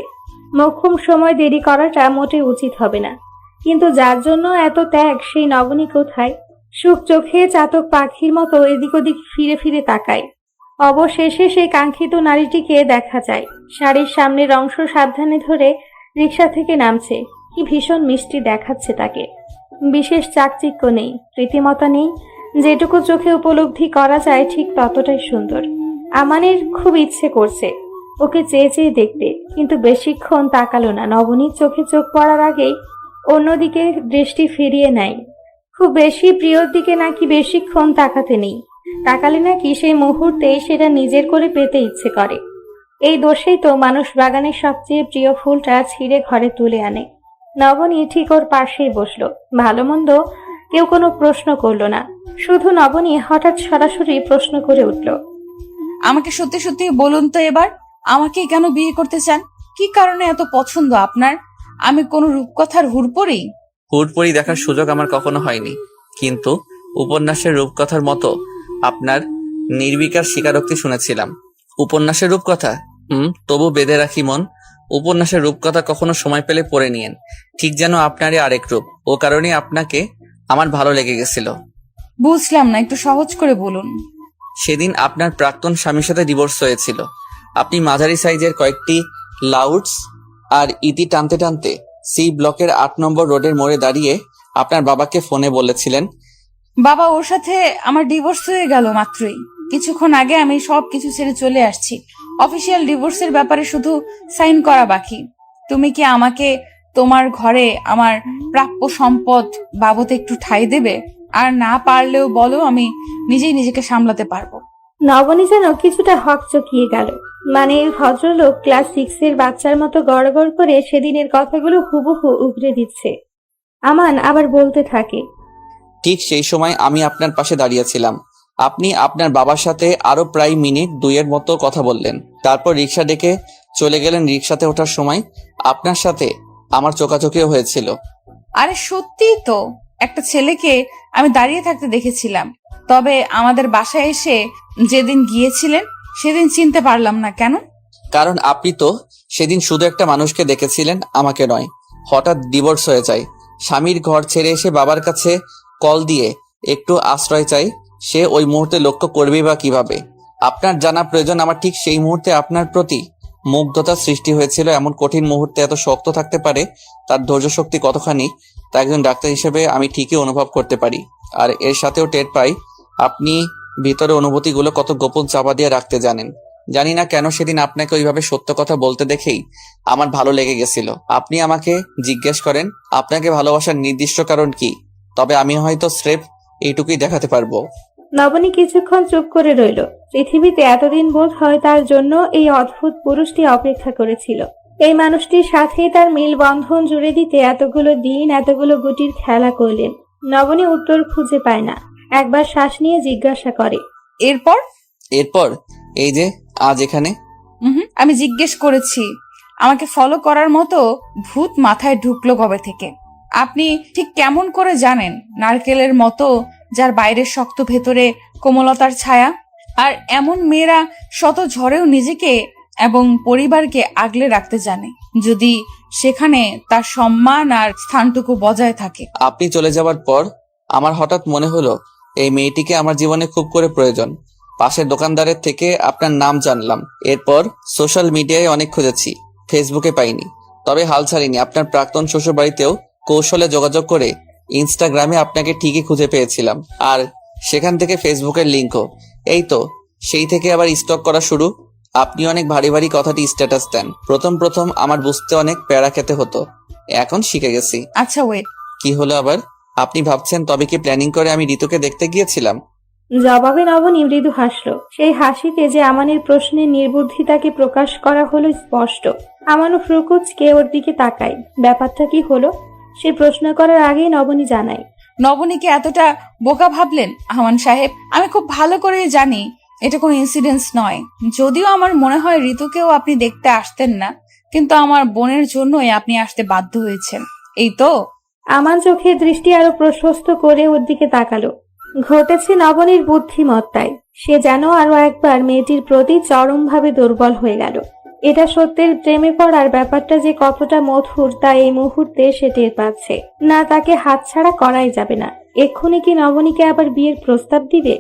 মোক্ষম সময় দেরি করাটা মোটেই উচিত হবে না, কিন্তু যার জন্য এত ত্যাগ সেই নবনী কোথায়? সুখ চোখে চাতক পাখির মতো এদিক ওদিক ফিরে ফিরে তাকায়। অবশেষে সেই কাঙ্ক্ষিত নারীটিকে দেখা যায়। শাড়ির সামনের অংশ সাবধানে ধরে রিকশা থেকে নামছে। কি ভীষণ মিষ্টি দেখাচ্ছে তাকে। বিশেষ চাকচিক্য নেই, রীতিমতা নেই। যেটুকু চোখে উপলব্ধি করা যায় ঠিক ততটাই সুন্দর। আমানের খুব ইচ্ছে করছে ওকে চেয়ে চেয়ে দেখতে, কিন্তু বেশিক্ষণ তাকালো না। নবনীর চোখে চোখ পড়ার আগেই অন্যদিকে দৃষ্টি ফিরিয়ে নেয়। খুব বেশি প্রিয়র দিকে নাকি বেশিক্ষণ তাকাতে নেই। তাকালে নাকি সেই মুহূর্তে সেটা নিজের করে পেতে ইচ্ছে করে। এই দোষেই তো মানুষ বাগানের সবচেয়ে প্রিয় ফুলটা ছিঁড়ে ঘরে তুলে আনে। নবনী ঠিক ওর পাশেই বসলো। ভালো মন্দ কেউ কোনো প্রশ্ন করলো না। শুধু নবনী হঠাৎ সরাসরি প্রশ্ন করে উঠল, আমাকে সত্যি সত্যি বলুন তো এবার, আমাকে কেন বিয়ে করতে চান? কি কারণে এত পছন্দ আপনার? আমি কোনো রূপকথার হুড়পড়ি? হুড়পড়ি দেখার সুযোগ আমার কখনো হয়নি, কিন্তু উপন্যাসের রূপকথার মতো আপনার নির্বিকার স্বীকারোক্তি শুনেছিলাম। উপন্যাসের রূপকথা? তবু বেঁধে রাখি মন। উপন্যাসের রূপকথা কখনো সময় পেলে পড়ে নিয়েন। ঠিক যেন আপনারই আরেক রূপ। ও কারণে আপনাকে আমার ভালো লেগে গেছিল। বুঝলাম না, একটু সহজ করে বলুন। সেদিন আপনার প্রাক্তন স্বামীর সাথে ডিভোর্স হয়েছিল। আপনি মাঝারি সাইজের কয়েকটি লাউডস আর ইতি টানতে টানতে সি ব্লকের 8 নম্বর রোডের মোড়ে দাঁড়িয়ে আপনার বাবাকে ফোনে বলেছিলেন, বাবা, ওর সাথে আমার ডিভোর্স হয়ে গেল মাত্রই। কিছুক্ষণ আগে আমি সবকিছু ছেড়ে চলে আসছি। অফিসিয়াল ডিভোর্সের ব্যাপারে শুধু সাইন করা বাকি। তুমি কি আমাকে তোমার ঘরে আমার প্রাপ্য সম্পদ বাবদ একটু ঠাঁই দেবে? আর না পারলেও বলো, আমি নিজেই নিজেকে সামলাতে পারবো। নবনী যেন কিছুটা হকচকিয়ে গেল। মানে ভদ্রলোক ক্লাস 6-এর বাচ্চার মতো গড়গড় করে সেদিনের কথাগুলো হুবহু উগরে দিচ্ছে। আমান আবার বলতে থাকে, ঠিক সেই সময় আমি আপনার পাশে দাঁড়িয়েছিলাম। আপনি আপনার বাবার সাথে আরো প্রায় মিনিট 2 মতো কথা বললেন। তারপর রিক্সা ডেকে চলে গেলেন। রিক্সাতে ওঠার সময় আপনার সাথে আমার চোখাচোখিও হয়েছিল। আরে সত্যিই তো, একটা ছেলেকে আমি দাঁড়িয়ে থাকতে দেখেছিলাম। তবে আমাদের বাসায় এসে যেদিন গিয়েছিলেন সেদিন চিনতে পারলাম না। কেন? কারণ আপনি তো সেদিন শুধু একটা মানুষকে দেখেছিলেন, আমাকে নয়। হঠাৎ ডিভোর্স হয়ে যায়, স্বামীর ঘর ছেড়ে এসে বাবার কাছে কল দিয়ে একটু আশ্রয় চাই, সে ওই মুহূর্তে লক্ষ্য করবেই বা কিভাবে? আপনার জানা প্রয়োজন আমার ঠিক সেই মুহূর্তে আপনার প্রতি মুগ্ধতা সৃষ্টি হয়েছিল। এমন কঠিন মুহূর্তে এত শক্ত থাকতে পারে, তার ধৈর্য শক্তি কতখানি তা একজন ডাক্তার হিসেবে আমি ঠিকই অনুভব করতে পারি। আর এর সাথেও টের পাই আপনি ভিতরে অনুভূতিগুলো কত গোপন চাপা দিয়ে রাখতে জানেন। জানি না কেন সেদিন আপনাকে ওইভাবে সত্য কথা বলতে দেখেই আমার ভালো লেগে গেছিল। আপনি আমাকে জিজ্ঞেস করেন আপনাকে ভালোবাসার নির্দিষ্ট কারণ কি, তবে আমি হয়তো স্রেফ এইটুকুই দেখাতে পারবো। নবনী কিছুক্ষণ চুপ করে রইল। পৃথিবীতে এতদিন বোধ হয় তার জন্য এই অদ্ভুত পুরুষটি অপেক্ষা করেছিল। এই মানুষটির সাথেই তার মিল বন্ধন জুড়ে দিতে এতগুলো দিন এতগুলো গুটির খেলা করলেন। নবনী উত্তর খুঁজে পায় না। একবার শ্বাস নিয়ে জিজ্ঞাসা করে, এরপর? এরপর এই যে আজ এখানে। আমি জিজ্ঞেস করেছি, আমাকে ফলো করার মতো ভূত মাথায় ঢুকলো কবে থেকে? আপনি ঠিক কেমন করে জানেন নারকেলের মতো যার বাইরের শক্ত ভেতরে কোমলতার ছায়া? আর এমন মেয়েরা শত ঝড়েও নিজেকে এবং পরিবারকে আগলে রাখতে জানে, যদি সেখানে তার সম্মান আর স্থানটুকু বজায় থাকে। আপনি চলে যাওয়ার পর আমার হঠাৎ মনে হলো এই মেয়েটিকে আমার জীবনে খুব করে প্রয়োজন। পাশের দোকানদারের থেকে আপনার নাম জানলাম। এরপর সোশ্যাল মিডিয়ায় অনেক খুঁজেছি, ফেসবুকে পাইনি। তবে হাল ছাড়িনি, আপনার প্রাক্তন শ্বশুর বাড়িতেও কৌশলে যোগাযোগ করে ইনস্টাগ্রামে আপনাকে ঠিকই খুঁজে পেয়েছিলাম, আর সেখান থেকে ফেসবুকের লিঙ্কও। এই তো সেই থেকে আবার স্টক করা শুরু। আপনি অনেক ভারী ভারী কথাটি স্ট্যাটাস দেন। প্রথম আমার বুঝতে অনেক প্যারা খেতে হতো, এখন শিখে গেছি। আচ্ছা ওয়েট, কি হলো আবার? আপনি ভাবছেন তবে কি প্ল্যানিং করে আমি ঋতুকে দেখতে গিয়েছিলাম? জবাবে নবনী মৃদু হাসল। সেই হাসিতে যে আমানের প্রশ্নের নির্বুদ্ধিতাকে প্রকাশ করা হলো স্পষ্ট। আমানও ফ্রুকুচকে ওর দিকে তাকায়। ব্যাপারটা কি হলো সে প্রশ্ন করার আগেই নবনী জানায়, নবনীকে এতটা বোকা ভাবলেন আমান সাহেব? আমি খুব ভালো করে জানি এটা কোনো ইনসিডেন্স নয়। যদিও আমার মনে হয় ঋতুকেও আপনি দেখতে আসতেন না, কিন্তু আমার বোনের জন্যই আপনি আসতে বাধ্য হয়েছেন, এই তো? আমান চোখের দৃষ্টি আরো প্রশস্ত করে ওর দিকে তাকালো। ঘটেছে নবনীর বুদ্ধিমত্তায়। সে যেন আরো একবার মেয়েটির প্রতি চরমভাবে দুর্বল হয়ে গেল। এটা সত্যের প্রেমে পড়ার ব্যাপারটা যে কতটা মধুর তা এই মুহূর্তে সে টের পাচ্ছে না। তাকে হাতছাড়া করাই যাবে না। এক্ষুনি কি নবনীকে আবার বিয়ের প্রস্তাব দিবে?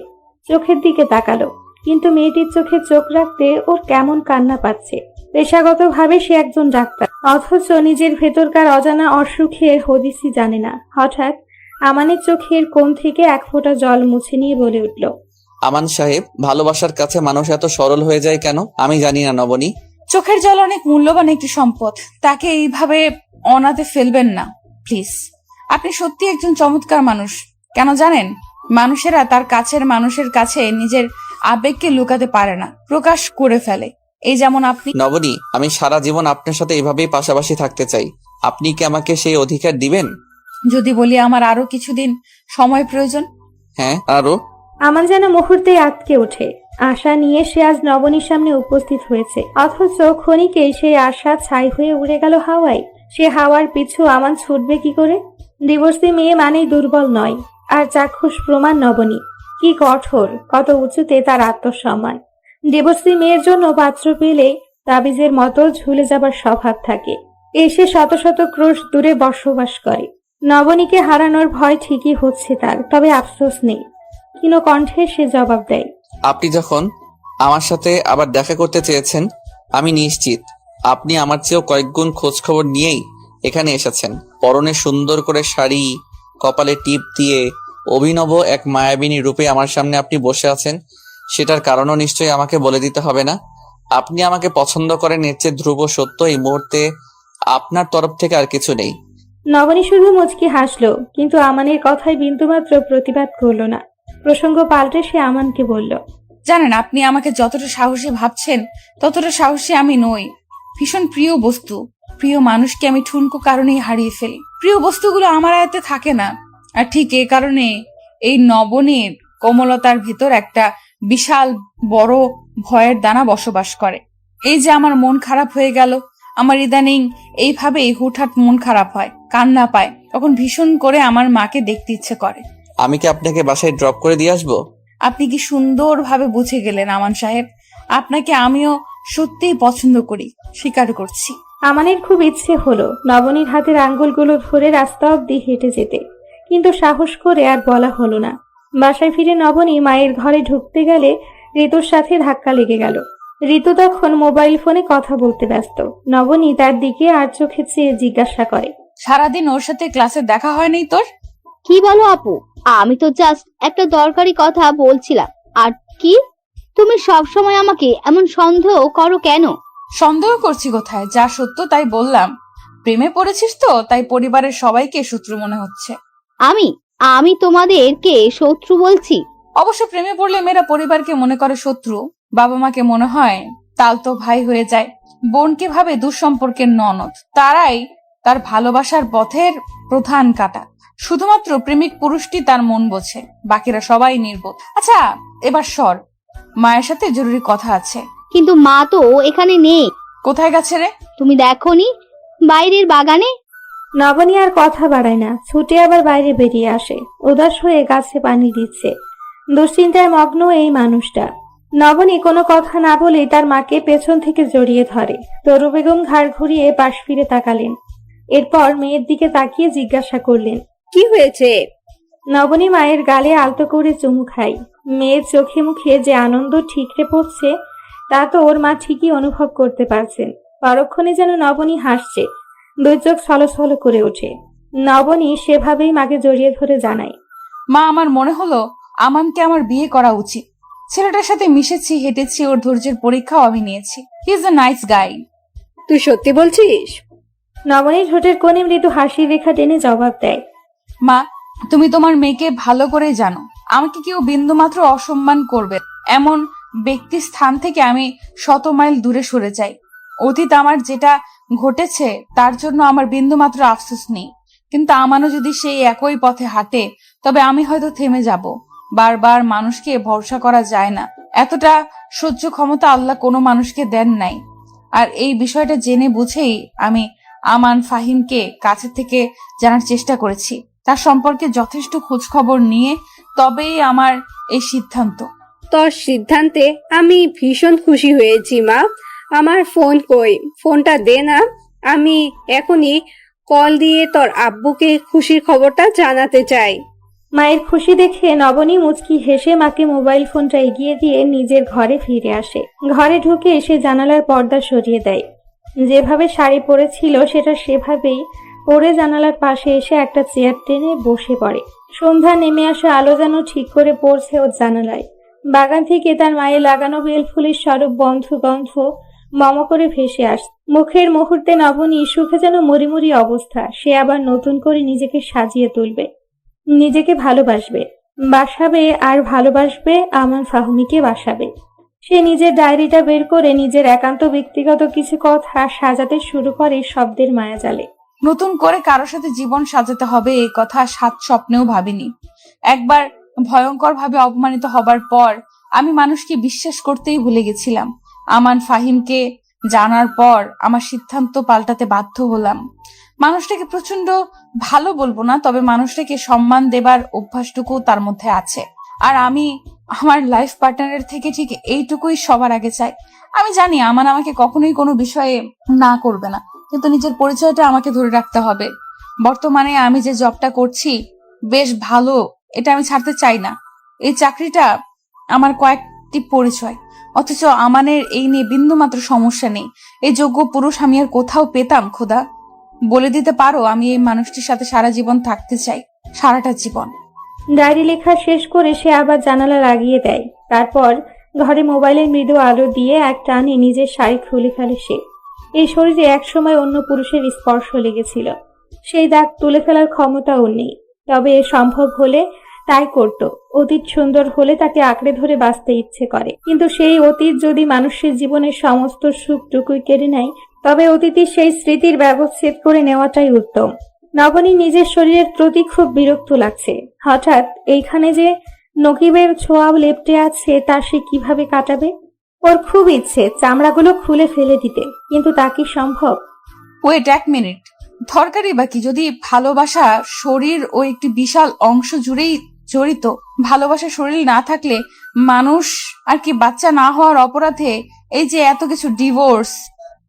চোখের দিকে তাকালো, কিন্তু মেয়েটির চোখে চোখ রাখতে ওর কেমন কান্না পাচ্ছে। পেশাগতভাবে সে একজন ডাক্তার, অথচ নিজের ভেতরকার অজানা অসুখের হদিসই জানে না। হঠাৎ আমানের চোখের কোণ থেকে এক ফোঁটা জল মুছে নিয়ে বলে উঠল, আমান সাহেব, ভালোবাসার কাছে মানুষ এত সরল হয়ে যায় কেন আমি জানি না নবনী। চোখের জল অনেক মূল্যবান একটি সম্পদ, তাকে এইভাবে অনাথে ফেলবেন না প্লিজ। আপনি সত্যি একজন চমৎকার মানুষ। কেন জানেন, মানুষেরা তার কাছের মানুষের কাছে নিজের আবেগকে লুকাতে পারে না, প্রকাশ করে ফেলে। এই যেমন আপনি। নবনী, আমি সারা জীবন আপনার সাথে এভাবেই পাশাপাশি থাকতে চাই। আপনি কি আমাকে সেই অধিকার দিবেন? যদি বলি আমার আরো কিছুদিন সময় প্রয়োজন। হ্যাঁ, আরো। আমান যেন মুহূর্তে আটকে ওঠে। আশা নিয়ে সে আজ নবনীর সামনে উপস্থিত হয়েছে, অথচ ক্ষণিকেই সেই আশা ছাই হয়ে উড়ে গেল হাওয়ায়। সে হাওয়ার পিছু আমান ছুটবে কি করে? ডিভোর্সি মেয়ে মানেই দুর্বল নয়। আর চাক্ষুষ প্রমাণ নবনী কি কঠোর, কত উঁচুতে তার আত্মসম্মান। ডিভোর্সি মেয়ের জন্য পাত্র পেলে তাবিজের মতো ঝুলে যাবার স্বভাব থাকে। এসে শত শত ক্রোশ দূরে বসবাস করে। নবনীকে হারানোর ভয় ঠিকই হচ্ছে তার, তবে আফসোস নেই। ক্ষীণ কণ্ঠে সে জবাব দেয়, আপনি যখন আমার সাথে আবার দেখা করতে চেয়েছেন, আমি নিশ্চিত আপনি আমার চেয়েও কয়েক গুণ খোঁজ খবর নিয়েই এখানে এসেছেন। পরনে সুন্দর করে শাড়ি, কপালে টিপ দিয়ে অভিনব এক মায়াবিনী রূপে আমার সামনে আপনি বসে আছেন। সেটার কারণও নিশ্চয়ই আমাকে বলে দিতে হবে না। আপনি আমাকে পছন্দ করেন, এর চেয়ে ধ্রুব সত্য এই মুহূর্তে আপনার তরফ থেকে আর কিছু নেই। নবনী শুধু মুচকি হাসলো, কিন্তু আমানের কথায় বিন্দুমাত্র প্রতিবাদ করল না। প্রসঙ্গ পাল্টে সে আমানকে বলল, জানেন, আপনি আমাকে যতটা সাহসী ভাবছেন ততটা সাহসী আমি নই। ভীষণ প্রিয় বস্তু, প্রিয় মানুষকে আমি ঠুনকো কারণেই হারিয়ে ফেলি। প্রিয় বস্তুগুলো আমার আয়ত্তে থাকে না, আর ঠিক এই কারণে এই নবনীর কোমলতার ভিতর একটা বিশাল বড় ভয়ের দানা বসবাস করে। এই যে আমার মন খারাপ হয়ে গেল, আমার ইদানিং এইভাবেই হুটহাট মন খারাপ হয়, কান্না পায়, তখন ভীষণ করে আমার মাকে দেখতে ইচ্ছে করে। আমি কি আপনাকে বাসায় ড্রপ করে দিয়ে আসবো? আপনি কি সুন্দরভাবে বুঝে গেলেন আমান সাহেব। আপনাকে আমিও সত্যিই পছন্দ করি, স্বীকার করছি। আমানের খুব ইচ্ছে হলো নবনীর হাতের আঙ্গুলগুলো ধরে রাস্তা অব্দি হেঁটে যেতে, কিন্তু সাহস করে আর বলা হলো না। বাসায় ফিরে নবনী মায়ের ঘরে ঢুকতে গেলে ঋতুর সাথে ধাক্কা লেগে গেল। ঋতু তখন মোবাইল ফোনে কথা বলতে ব্যস্ত। নবনী তার দিকে আর চোখে চেয়ে জিজ্ঞাসা করে, সারাদিন ওর সাথে ক্লাসে দেখা হয়নি তোর? কি বলো আপু? আমি তো জাস্ট একটা দরকারি কথা বলছিলাম। আর কি, তুমি সব সময় আমাকে এমন সন্দেহ করো কেন? সন্দেহ করছি কোথায়? যা সত্য তাই বললাম। প্রেমে পড়েছিস তো, তাই পরিবারের সবাইকে শত্রু মনে হচ্ছে। আমি আমি তোমাদেরকে শত্রু বলছি? অবশ্য প্রেমে পড়লে মেয়েরা পরিবারকে মনে করে শত্রু, বাবা মাকে মনে হয় তালতো ভাই হয়ে যায়, বোনকে ভাবে দুঃসম্পর্কের ননদ। তারাই তার ভালোবাসার পথের প্রধান কাটা। শুধুমাত্র প্রেমিক পুরুষটি তার মন বোঝে, বাকিরা সবাই নির্বোধ। আচ্ছা, এবার সর, মায়ের সাথে জরুরি কথা আছে। কিন্তু মা তো এখানে নেই। কোথায় গেছে রে? তুমি দেখোনি বাইরের বাগানে? নবনী আর কথা বাড়ায় না, ছুটে আবার বাইরে বেরিয়ে আসে। উদাস হয়ে গাছে পানি দিচ্ছে। দুশ্চিন্তায় মগ্ন এই মানুষটা। নবনী কোনো কথা না বলে তার মাকে পেছন থেকে জড়িয়ে ধরে। তরু বেগম ঘাড় ঘুরিয়ে পাশ ফিরে তাকালেন। এরপর মেয়ের দিকে তাকিয়ে জিজ্ঞাসা করলেন, কি হয়েছে? নবনী মায়ের গালে আলতো করে চুমু খায়। মেয়ের চোখে মুখে যে আনন্দ ঠিকরে পড়ছে তা তো ওর মা ঠিকই অনুভব করতে পারছেন। পরক্ষণে যেন নবনী হাসছে, দুই চোখ ছলছল করে ওঠে। নবনী সেভাবেই মাকে জড়িয়ে ধরে জানায়, মা, আমার মনে হলো আমানকে আমার বিয়ে করা উচিত। ছেলেটার সাথে মিশেছি, হেঁটেছি, ওর ধৈর্যের পরীক্ষাও আমি নিয়েছি। He is a nice guy. তুই সত্যি বলছিস? নবনীর ঠোঁটের কোণে মৃদু হাসির রেখা টেনে জবাব দেয়, মা, তুমি তোমার মেয়েকে ভালো করে জানো। আমাকে কেউ বিন্দুমাত্র অসম্মান করবে এমন ব্যক্তি স্থান থেকে আমি 100 মাইল দূরে সরে যাই। অতীত আমার যেটা ঘটেছে তার জন্য আমার বিন্দুমাত্র আফসোস নেই, কিন্তু আমানও যদি সেই একই পথে হাঁটে তবে আমি হয়তো থেমে যাব। বারবার মানুষকে ভরসা করা যায় না, এতটা সহ্য ক্ষমতা আল্লাহ কোনো মানুষকে দেন নাই। আর এই বিষয়টা জেনে বুঝেই আমি আমান ফাহিমকে কাছে থেকে জানার চেষ্টা করেছি, তার সম্পর্কে যথেষ্ট খোঁজ খবর নিয়ে তবেই আমার এই সিদ্ধান্ত। তোর সিদ্ধান্তে আমি ভীষণ খুশি হয়েছি মা। আমার ফোন কই? ফোনটা দে না, আমি এখনই কল দিয়ে তোর আব্বুকে খুশির খবরটা জানাতে চাই। মায়ের খুশি দেখে নবনী মুচকি হেসে মাকে মোবাইল ফোনটা এগিয়ে দিয়ে নিজের ঘরে ফিরে আসে। ঘরে ঢুকে এসে জানালার পর্দা সরিয়ে দেয়। যেভাবে শাড়ি পরেছিল সেটা সেভাবেই পরে জানালার পাশে এসে একটা চেয়ার টেনে বসে পড়ে। সন্ধ্যা নেমে আসা আলো যেন ঠিক করে পড়ছে ওর জানালায়। বাগান থেকে তার মায়ের লাগানো বেলফুলের স্বরূপ গন্ধ মম করে ভেসে আসে। মুখের মুহূর্তে নবনী সুখে যেন মরিমরি অবস্থা। সে আবার নতুন করে নিজেকে সাজিয়ে তুলবে, নিজেকে ভালোবাসবে, বাসাবে আর ভালোবাসবে আমান ফাহমিকে বাসাবে। সে নিজের ডায়েরিটা বের করে নিজের একান্ত ব্যক্তিগত কিছু কথা সাজাতে শুরু করে শব্দের মায়াজালে। নতুন করে কারোর সাথে জীবন সাজাতে হবে এই কথা 7 স্বপ্নেও ভাবিনি। একবার ভয়ঙ্কর ভাবে অপমানিত হবার পর আমি মানুষকে বিশ্বাস করতেই ভুলে গেছিলাম। আমান ফাহিমকে জানার পর আমার সিদ্ধান্ত পাল্টাতে বাধ্য হলাম। মানুষটাকে প্রচন্ড ভালো বলবো না, তবে মানুষটাকে সম্মান দেবার অভ্যাসটুকু তার মধ্যে আছে। আর আমি আমার লাইফ পার্টনারের থেকে ঠিক এইটুকুই সবার আগে চাই। আমি জানি আমান আমাকে কখনোই কোনো বিষয়ে না করবে না, কিন্তু নিজের পরিচয়টা আমাকে ধরে রাখতে হবে। বর্তমানে আমি যে জবটা করছি বেশ ভালো, এটা আমি ছাড়তে চাই না। এই চাকরিটা আমার কয়েকটি পরিচয়, অথচ আমানের এই নিয়ে বিন্দুমাত্র সমস্যা নেই। এই যোগ্য পুরুষ আমি আর কোথাও পেতাম? খোদা, বলে দিতে পারো আমি এই মানুষটির সাথে সারা জীবন থাকতে চাই, সারাটা জীবন। ডায়েরি লেখা শেষ করে সে আবার জানালা লাগিয়ে দেয়। তারপর ঘরে মোবাইলের মৃদু আলো দিয়ে এক টানে নিজের শাড়ি খুলে ফেলে সে। এই শরীরে একসময় অন্য পুরুষের স্পর্শ লেগেছিল, সেই দাগ তুলে ফেলার ক্ষমতা ওর নেই। তবে এ সম্ভব হলে তাই করত। অতীত সুন্দর হলে তাকে আঁকড়ে ধরে বাঁচতে ইচ্ছে করে, কিন্তু সেই অতীত যদি মানুষের জীবনের সমস্ত সুখটুকুই কেড়ে নেয় তবে অতীতের সেই স্মৃতির ব্যবচ্ছেদ করে নেওয়াটাই উত্তম। নবনী নিজের শরীরের প্রতি খুব বিরক্ত লাগছে। হঠাৎ এইখানে যে নকিবের ছোঁয়া লেপ্টে আছে তা সে কিভাবে কাটাবে? ওর খুব ইচ্ছে চামড়াগুলো খুলে ফেলে দিতে, কিন্তু তা কি সম্ভব? ওয়েট এক মিনিট, দরকারই বা কি? যদি ভালোবাসা শরীর ও একটি বিশাল অংশ জুড়েই জড়িত, ভালোবাসা শরীর না থাকলে মানুষ আর কি বাচ্চা না হওয়ার অপরাধে এই যে এত কিছু ডিভোর্স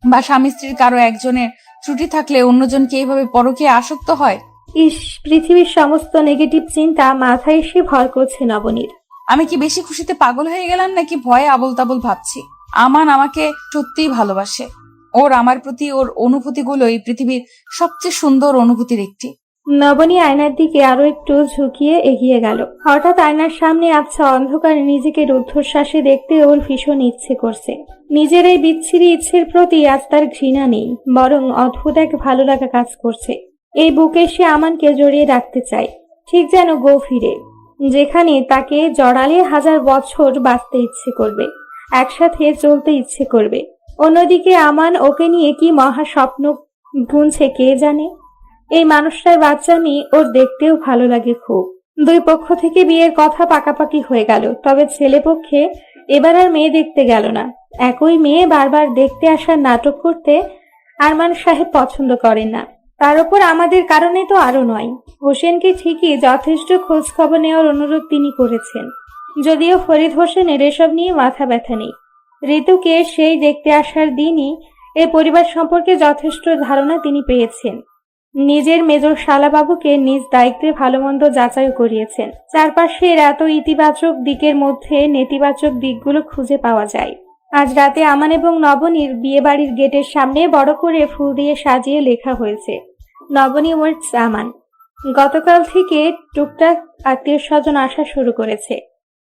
বা স্বামী স্ত্রীর কারো একজনের ত্রুটি থাকলে অন্যজনকে এইভাবে পরকীয়া আসক্ত হয়। ইস, পৃথিবীর সমস্ত নেগেটিভ চিন্তা মাথায় এসে ভর করছে নবনীর। আমি কি বেশি খুশিতে পাগল হয়ে গেলাম নাকি ভয়ে আবোল তাবোল ভাবছি? আমান আমাকে সত্যিই ভালোবাসে। ওর আমার প্রতি ওর অনুভূতিগুলোই পৃথিবীর সবচেয়ে সুন্দর অনুভূতির একটি। নবনী আয়নার দিকে আরো একটু ঝুঁকিয়ে এগিয়ে গেল। হঠাৎ আয়নার সামনে আবছা অন্ধকারে নিজেকে রুদ্ধশ্বাসে দেখতে ওর ভীষণ ইচ্ছে করছে। নিজের এই বিচ্ছিরি ইচ্ছের প্রতি আজ তার ঘৃণা নেই, বরং অদ্ভুত এক ভালো লাগা কাজ করছে। এই বুকে সে আমানকে জড়িয়ে রাখতে চায়, ঠিক যেন গভীরে, যেখানে তাকে জড়ালে 1000 বছর বাঁচতে ইচ্ছে করবে, একসাথে চলতে ইচ্ছে করবে। অন্যদিকে আমান ওকে নিয়ে কি মহা স্বপ্ন বুনছে কে জানে। এই মানুষটার বাচ্চামি ওর দেখতেও ভালো লাগে খুব। দুই পক্ষ থেকে বিয়ের কথা পাকাপাকি হয়ে গেল, তবে ছেলে পক্ষে এবার আর মেয়ে দেখতে গেল না। একই মেয়ে বারবার দেখতে আসার নাটক করতে আরমান সাহেব পছন্দ করেন না। তার উপর আমাদের কারণে তো আরো নয়। হোসেনকে ঠিকই যথেষ্ট খোঁজ খবর নেওয়ার অনুরোধ তিনি করেছেন, যদিও ফরিদ হোসেনের এসব নিয়ে মাথা ব্যথা নেই। ঋতুকে সেই দেখতে আসার দিনই এই পরিবার সম্পর্কে যথেষ্ট ধারণা তিনি পেয়েছেন। নিজের মেজর শালাবাবুকে নিজ দায়িত্বে ভালো মন্দ যাচাই করিয়েছেন। চারপাশের এত ইতিবাচক দিকের মধ্যে নেতিবাচক দিকগুলো খুঁজে পাওয়া যায়। আজ রাতে আমান এবং নবনীর বিয়ে বাড়ির গেটের সামনে বড় করে ফুল দিয়ে সাজিয়ে লেখা হয়েছে নবনী ওয়ার্ডস আমান। গতকাল থেকে টুকটাক আত্মীয় স্বজন আসা শুরু করেছে।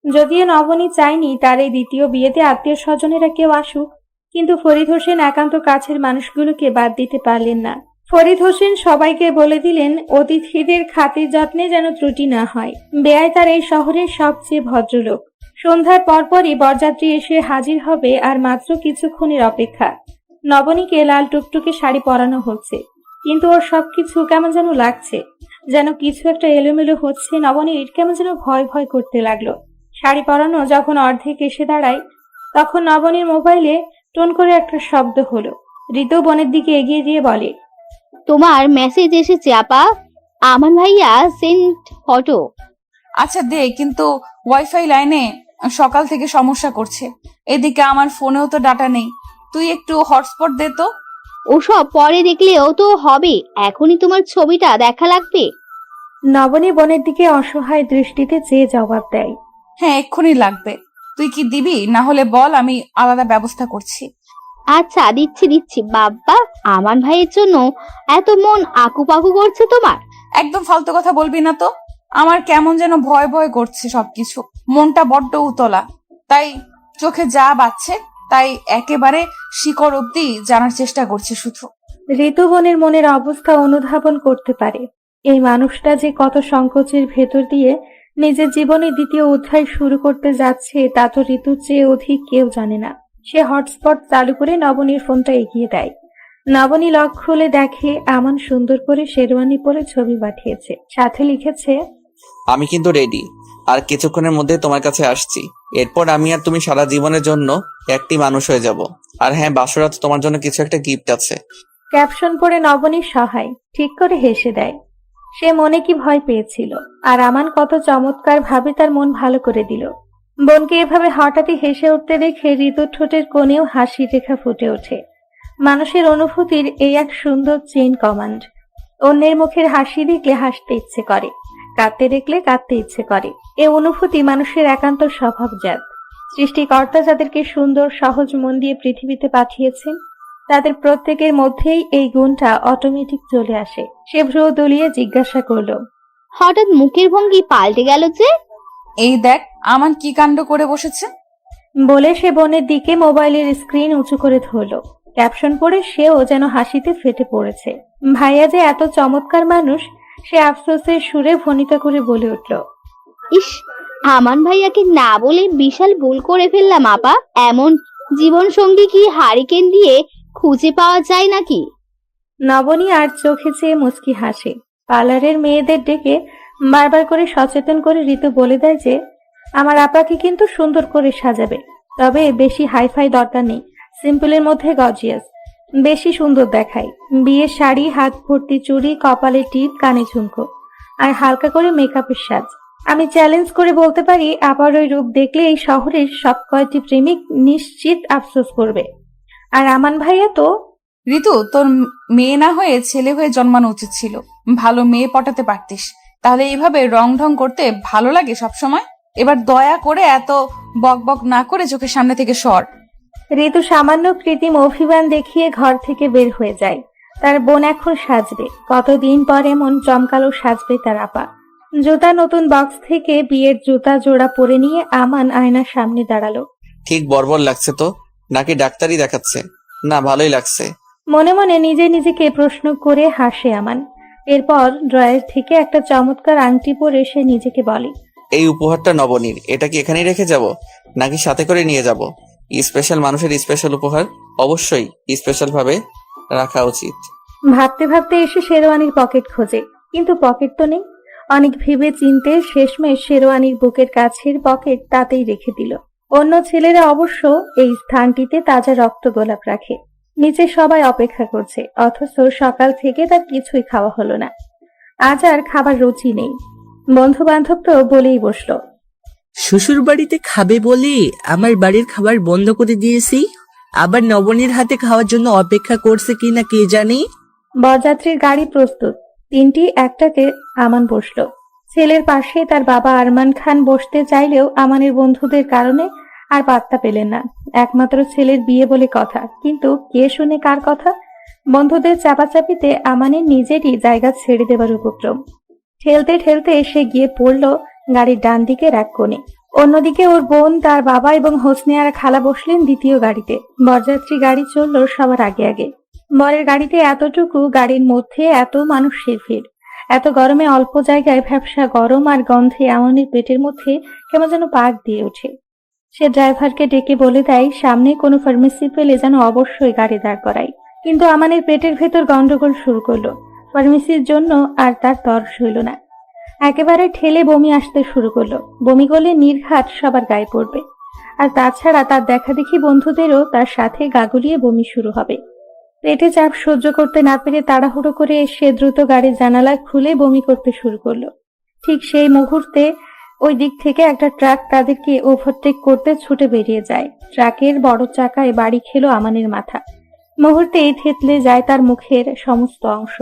যদিও নবনী চায়নি তার এই দ্বিতীয় বিয়েতে আত্মীয় স্বজনেরা কেউ আসুক, কিন্তু ফরিদ হোসেন একান্ত কাছের মানুষগুলোকে বাদ দিতে পারলেন না। ফরিদ হোসেন সবাইকে বলে দিলেন অতিথিদের খাতির যত্নে যেন ত্রুটি না হয়। বেয়াই তার এই শহরের সবচেয়ে ভদ্রলোক। সন্ধ্যার পরপরই বরযাত্রী এসে হাজির হবে, আর মাত্র কিছুক্ষণের অপেক্ষা। নবনীকে লাল টুকটুকে শাড়ি পরানো হচ্ছে, কিন্তু ওর সবকিছু কেমন যেন লাগছে, যেন কিছু একটা এলোমেলো হচ্ছে। নবনীর কেমন যেন ভয় ভয় করতে লাগলো। শাড়ি পরানো যখন অর্ধেক এসে দাঁড়ায়, তখন নবনীর মোবাইলে টোন করে একটা শব্দ হলো। ঋতু বোনের দিকে এগিয়ে দিয়ে বলে, তোমার মেসেজ এসেছে আপা, আমান ভাইয়া সেন্ট ফটো। আচ্ছা দে, কিন্তু ওয়াইফাই লাইনে সকাল থেকে সমস্যা করছে। এদিকে আমার ফোনেও তো ডাটা নেই, তুই একটু হটস্পট দে তো। ওসব পরে দেখলেও তো হবে, এখনই তোমার ছবিটা দেখা লাগবে। নবনী বোনের দিকে অসহায় দৃষ্টিতে চেয়ে জবাব দেয়, হ্যাঁ এক্ষুনি লাগবে। তুই কি দিবি? না হলে বল, আমি আলাদা ব্যবস্থা করছি। আচ্ছা দিচ্ছি বাবা, আমান ভাইয়ের জন্য এত মন আকুপাকু করছে তোমার। একদম ফালতু কথা বলবি না তো। আমার কেমন যেন ভয় ভয় করছে সবকিছু। মনটা বড্ড উতলা, তাই চোখে যা বাজছে তাই একেবারে শিকড় অব্দি জানার চেষ্টা করছি শুধু। ঋতু বোনের মনের অবস্থা অনুধাবন করতে পারে। এই মানুষটা যে কত সংকোচের ভেতর দিয়ে নিজের জীবনের দ্বিতীয় অধ্যায় শুরু করতে যাচ্ছে তা তো ঋতুর চেয়ে অধিক কেউ জানে না। সে হটস্পট চালু করে নবনীর ফোনটা এগিয়ে দেয়। নবনী লক খুলে দেখে আমান সুন্দর করে শেরওয়ানি পরে ছবি পাঠিয়েছে, সাথে লিখেছে, আমি কিন্তু রেডি, আর কিছুক্ষণের মধ্যে তোমার কাছে আসছি। এরপর আমি আর তুমি সারা জীবনের জন্য একটি মানুষ হয়ে যাব। আর হ্যাঁ, বাসরাত তোমার জন্য কিছু একটা গিফট আছে। ক্যাপশন পড়ে নবনী সহায় ঠিক করে হেসে দেয়। সে মনে কি ভয় পেয়েছিল, আর আমান কত চমৎকার ভাবে তার মন ভালো করে দিল। বোনকে এভাবে হঠাৎই হেসে উঠতে দেখে ঋতুর ঠোঁটের কোণেও হাসি রেখা ফুটে ওঠে। মানুষের অনুভূতির এই এক সুন্দর চেইন কমান্ড। অন্যের মুখের হাসি দেখলে হাসতে ইচ্ছে করে, কাঁদতে দেখলে কাঁদতে ইচ্ছে করে। এ অনুভূতি মানুষের একান্ত স্বভাবজাত। সৃষ্টিকর্তা যাদেরকে সুন্দর সহজ মন দিয়ে পৃথিবীতে পাঠিয়েছেন, তাদের প্রত্যেকের মধ্যেই এই গুণটা অটোমেটিক চলে আসে। সে ভ্রু দুলিয়ে জিজ্ঞাসা করলো, হঠাৎ মুখের ভঙ্গি পাল্টে গেল যে? এই দেখ আমান কি কাণ্ড করে বসেছে। বলে সে বোনের দিকে মোবাইলের স্ক্রিন উঁচু করে ধরল। ক্যাপশন পড়ে সেও যেন হাসিতে ফেটে পড়েছে। ভাইয়া যে এত চমৎকার মানুষ, সে আফসোসের সুরে ভনিতা করে বলে উঠল, ইস, আমান ভাইয়াকে না বলে বিশাল ভুল করে ফেললাম আপা। এমন জীবন সঙ্গী কি হারিকেন দিয়ে খুঁজে পাওয়া যায় নাকি? নবনী আর চোখে চেয়ে মুচকি হাসে। পার্লারের মেয়েদের ডেকে বারবার করে সচেতন করে ঋতু বলে দেয় যে আমার আপাকে কিন্তু সুন্দর করে সাজাবে, তবে বেশি হাইফাই দরকার নেই, সিম্পলের মধ্যে গর্জিয়াস, বেশি সুন্দর দেখায়। বিয়ের শাড়ি, হাত ভর্তি চুড়ি, কপালে টিপ, কানে ঝুমকো, আর হালকা করে মেকআপের সাজ। আমি চ্যালেঞ্জ করে বলতে পারি, আপার ওই রূপ দেখলে এই শহরের সব কয়টি প্রেমিক নিশ্চিত আফসোস করবে। আর আমান ভাইয়া তো ঋতু, তোর মেয়ে না হয়ে ছেলে হয়ে জন্মানো উচিত ছিল। ভালো মেয়ে পটাতে পারতিস, তাহলে এইভাবে রং ঢং করতে ভালো লাগে সবসময়। এবার দয়া করে এত বক বক না করে চোখের সামনে থেকে সর। ঋতু সামান্য কৃত্রিম অভিমান দেখিয়ে ঘর থেকে বের হয়ে যায়। তার বোন এখন সাজবে, কতদিন পর এমন জমকালো সাজবে তার আপা। জুতা নতুন বক্স থেকে বিয়ের জুতা জোড়া পরে নিয়ে আমান আয়নার সামনে দাঁড়ালো। ঠিক বর্বর লাগছে তো, নাকি ডাক্তারই দেখাচ্ছে? না, ভালোই লাগছে। মনে মনে নিজে নিজেকে প্রশ্ন করে হাসে আমান। এরপর ড্রয়ার থেকে একটা চমৎকার আংটি পরে সে নিজেকে বলে, এই উপহারটা নবনীর, এটা কি এখানেই রেখে যাব নাকি সাথে করে নিয়ে যাব? স্পেশাল মানুষের স্পেশাল উপহার, অবশ্যই স্পেশাল ভাবে রাখা উচিত। ভাবতে ভাবতে এসে শেরওয়ানির পকেট খোঁজে, কিন্তু পকেট তো নেই। অনেক ভেবে চিনতে শেষমেশ শেরওয়ানির বুকের কাছের পকেট তাতেই রেখে দিল। অন্য ছেলেরা অবশ্য এই স্থানটিতে তাজা রক্ত গোলাপ রাখে। নিচে সবাই অপেক্ষা করছে, অথচ সকাল থেকে তার কিছুই খাওয়া হলো না। আজ আর খাবার রুচি নেই। বন্ধু বান্ধব তো বলেই বসলো, শ্বশুর বাড়িতে খাবে বলে আমার বাড়ির খাবার বন্ধ করে দিয়েছি, আবার নবনীর হাতে খাওয়ার জন্য অপেক্ষা করছে কিনা কে জানে। বরযাত্রীর গাড়ি প্রস্তুত। তিনটি একটাতে আমান বসলো। ছেলের পাশে তার বাবা আরমান খান বসতে চাইলেও আমানের বন্ধুদের কারণে আর পাত্তা পেলেন না। একমাত্র ছেলের বিয়ে বলে কথা, কিন্তু কে শুনে কার কথা। বন্ধুদের চাপাচাপিতে আমানের নিজেরই জায়গা ছেড়ে দেবার উপক্রম। ঠেলতে ঠেলতে এসে গিয়ে পড়ল গাড়ির ডান দিকের এক কোণে। অন্যদিকে ওর বোন, তার বাবা এবং হোসনে আর খালা বসলেন দ্বিতীয় গাড়িতে। বরযাত্রী গাড়ি চলল সবার আগে আগে। বরের গাড়িতে এতটুকু গাড়ির মধ্যে এত মানুষের ভিড়, এত গরমে অল্প জায়গায় ভ্যাপসা গরম আর গন্ধে আমানের পেটের মধ্যে কেমন যেন পাক দিয়ে ওঠে। সে ড্রাইভারকে ডেকে বলে দেয় সামনে কোনো ফার্মেসি পেলে যেন অবশ্যই গাড়ি দাঁড় করায়। কিন্তু আমানের পেটের ভেতর গন্ডগোল শুরু করলো। ফার্মেসির জন্য আর তার তর্স হইল না। একেবারে ঠেলে বমি আসতে শুরু করলো। বমি করলে নির্ঘাত সবার গায়ে পড়বে, আর তাছাড়া তার দেখা দেখি বন্ধুদেরও তার সাথে গাগুলিয়ে বমি শুরু হবে। পেটে চাপ সহ্য করতে না পেরে তাড়াহুড়ো করে সে দ্রুত গাড়ির জানালা খুলে বমি করতে শুরু করলো। ঠিক সেই মুহূর্তে ওই দিক থেকে একটা ট্রাক তাদেরকে ওভারটেক করতে ছুটে বেরিয়ে যায়। ট্রাকের বড় চাকায় বাড়ি খেলো আমানের মাথা। মুহূর্তেই থেতলে যায় তার মুখের সমস্ত অংশ,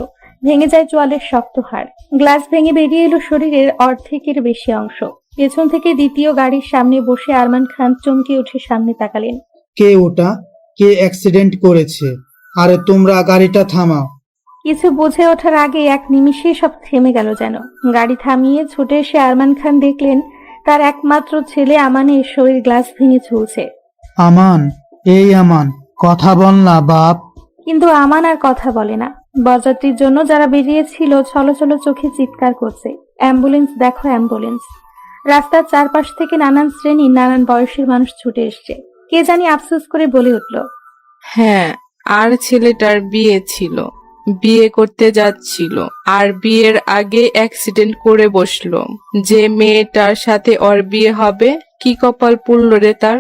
ভেঙে যায় চোয়ালের শক্ত হাড়। গ্লাস ভেঙে বেরিয়ে এলো শরীরের অর্ধেকের বেশি অংশ। পেছন থেকে দ্বিতীয় গাড়ির সামনে বসে আরমান খান চমকে উঠে সামনে তাকালেন। কে ওটা? কে অ্যাক্সিডেন্ট করেছে? আরে তোমরা গাড়িটা থামাও। কিছু বুঝে ওঠার আগে এক নিমিষে সব থেমে গেল যেন। গাড়ি থামিয়ে ছুটে এসে আরমান খান দেখলেন তার একমাত্র ছেলে আমানের শরীর গ্লাস ভেঙে ঝুলছে। আমান, এই আমান, কথা বল না বাপ। কিন্তু আমান আর কথা বলে না। বরযাত্রীর জন্য যারা বেরিয়েছিল ছলো ছলো চোখে চিৎকার করছে, অ্যাম্বুলেন্স দেখো অ্যাম্বুলেন্স। রাস্তার চারপাশ থেকে নানান শ্রেণী, নানান বয়সের মানুষ ছুটে এসছে। কে জানি আফসোস করে বলে উঠল, হ্যাঁ, আর ছেলেটার বিয়ে ছিল, বিয়ে করতে যাচ্ছিল, আর বিয়ের আগে অ্যাক্সিডেন্ট করে বসলো। যে মেয়েটার সাথে ওর বিয়ে হবে, কি কপাল পুড়ল রে তার।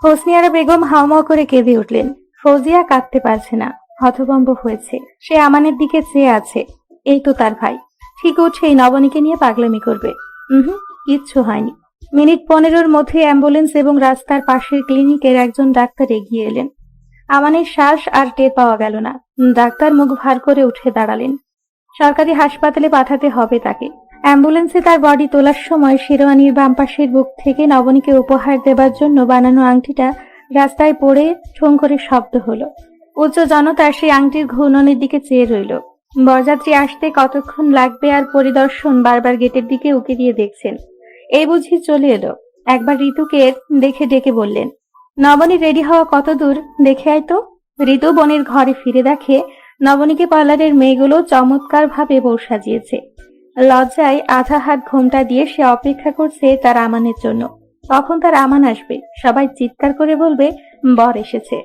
হোসনিয়ারা বেগম হাওমাও করে কেঁদে উঠলেন। ফৌজিয়া কাঁদতে পারছে না, হতভম্ব হয়েছে। সে আমানের দিকে চেয়ে আছে। এই তো তার ভাই, ঠিক উঠেই নবনীকে নিয়ে পাগলামি করবে। কিচ্ছু হয়নি। মিনিট 15-র মধ্যে অ্যাম্বুলেন্স এবং রাস্তার পাশের ক্লিনিকের একজন ডাক্তার এগিয়ে এলেন। আমানের শ্বাস আর টের পাওয়া গেল না। ডাক্তার মুখ ভার করে উঠে দাঁড়ালেন। সরকারি হাসপাতালে পাঠাতে হবে তাকে। অ্যাম্বুলেন্সে তার বডি তোলার সময় শেরওয়ানির বাম পাশের বুক থেকে নবনীকে উপহার দেবার জন্য বানানো আংটিটা রাস্তায় পড়ে ঠোং করে শব্দ হলো। উচ্চ জনতা সেই আংটির ঘূর্ণনের দিকে চেয়ে রইল। বরযাত্রী আসতে কতক্ষণ লাগবে আর পরিদর্শন বারবার গেটের দিকে উকি দিয়ে দেখছেন। এই বুঝি চলে এলো। একবার ঋতুকে দেখে ডেকে বললেন, নবনী রেডি হওয়া কত দূর, দেখে আয় তো। ঋতু বোনের ঘরে ফিরে দেখে নবনীকে পার্লারের মেয়েগুলো চমৎকার ভাবে বউ সাজিয়েছে। লজ্জায় আধা হাত ঘোমটা দিয়ে সে অপেক্ষা করছে তার আমানের জন্য। কখন তার আমান আসবে, সবাই চিৎকার করে বলবে বর এসেছে।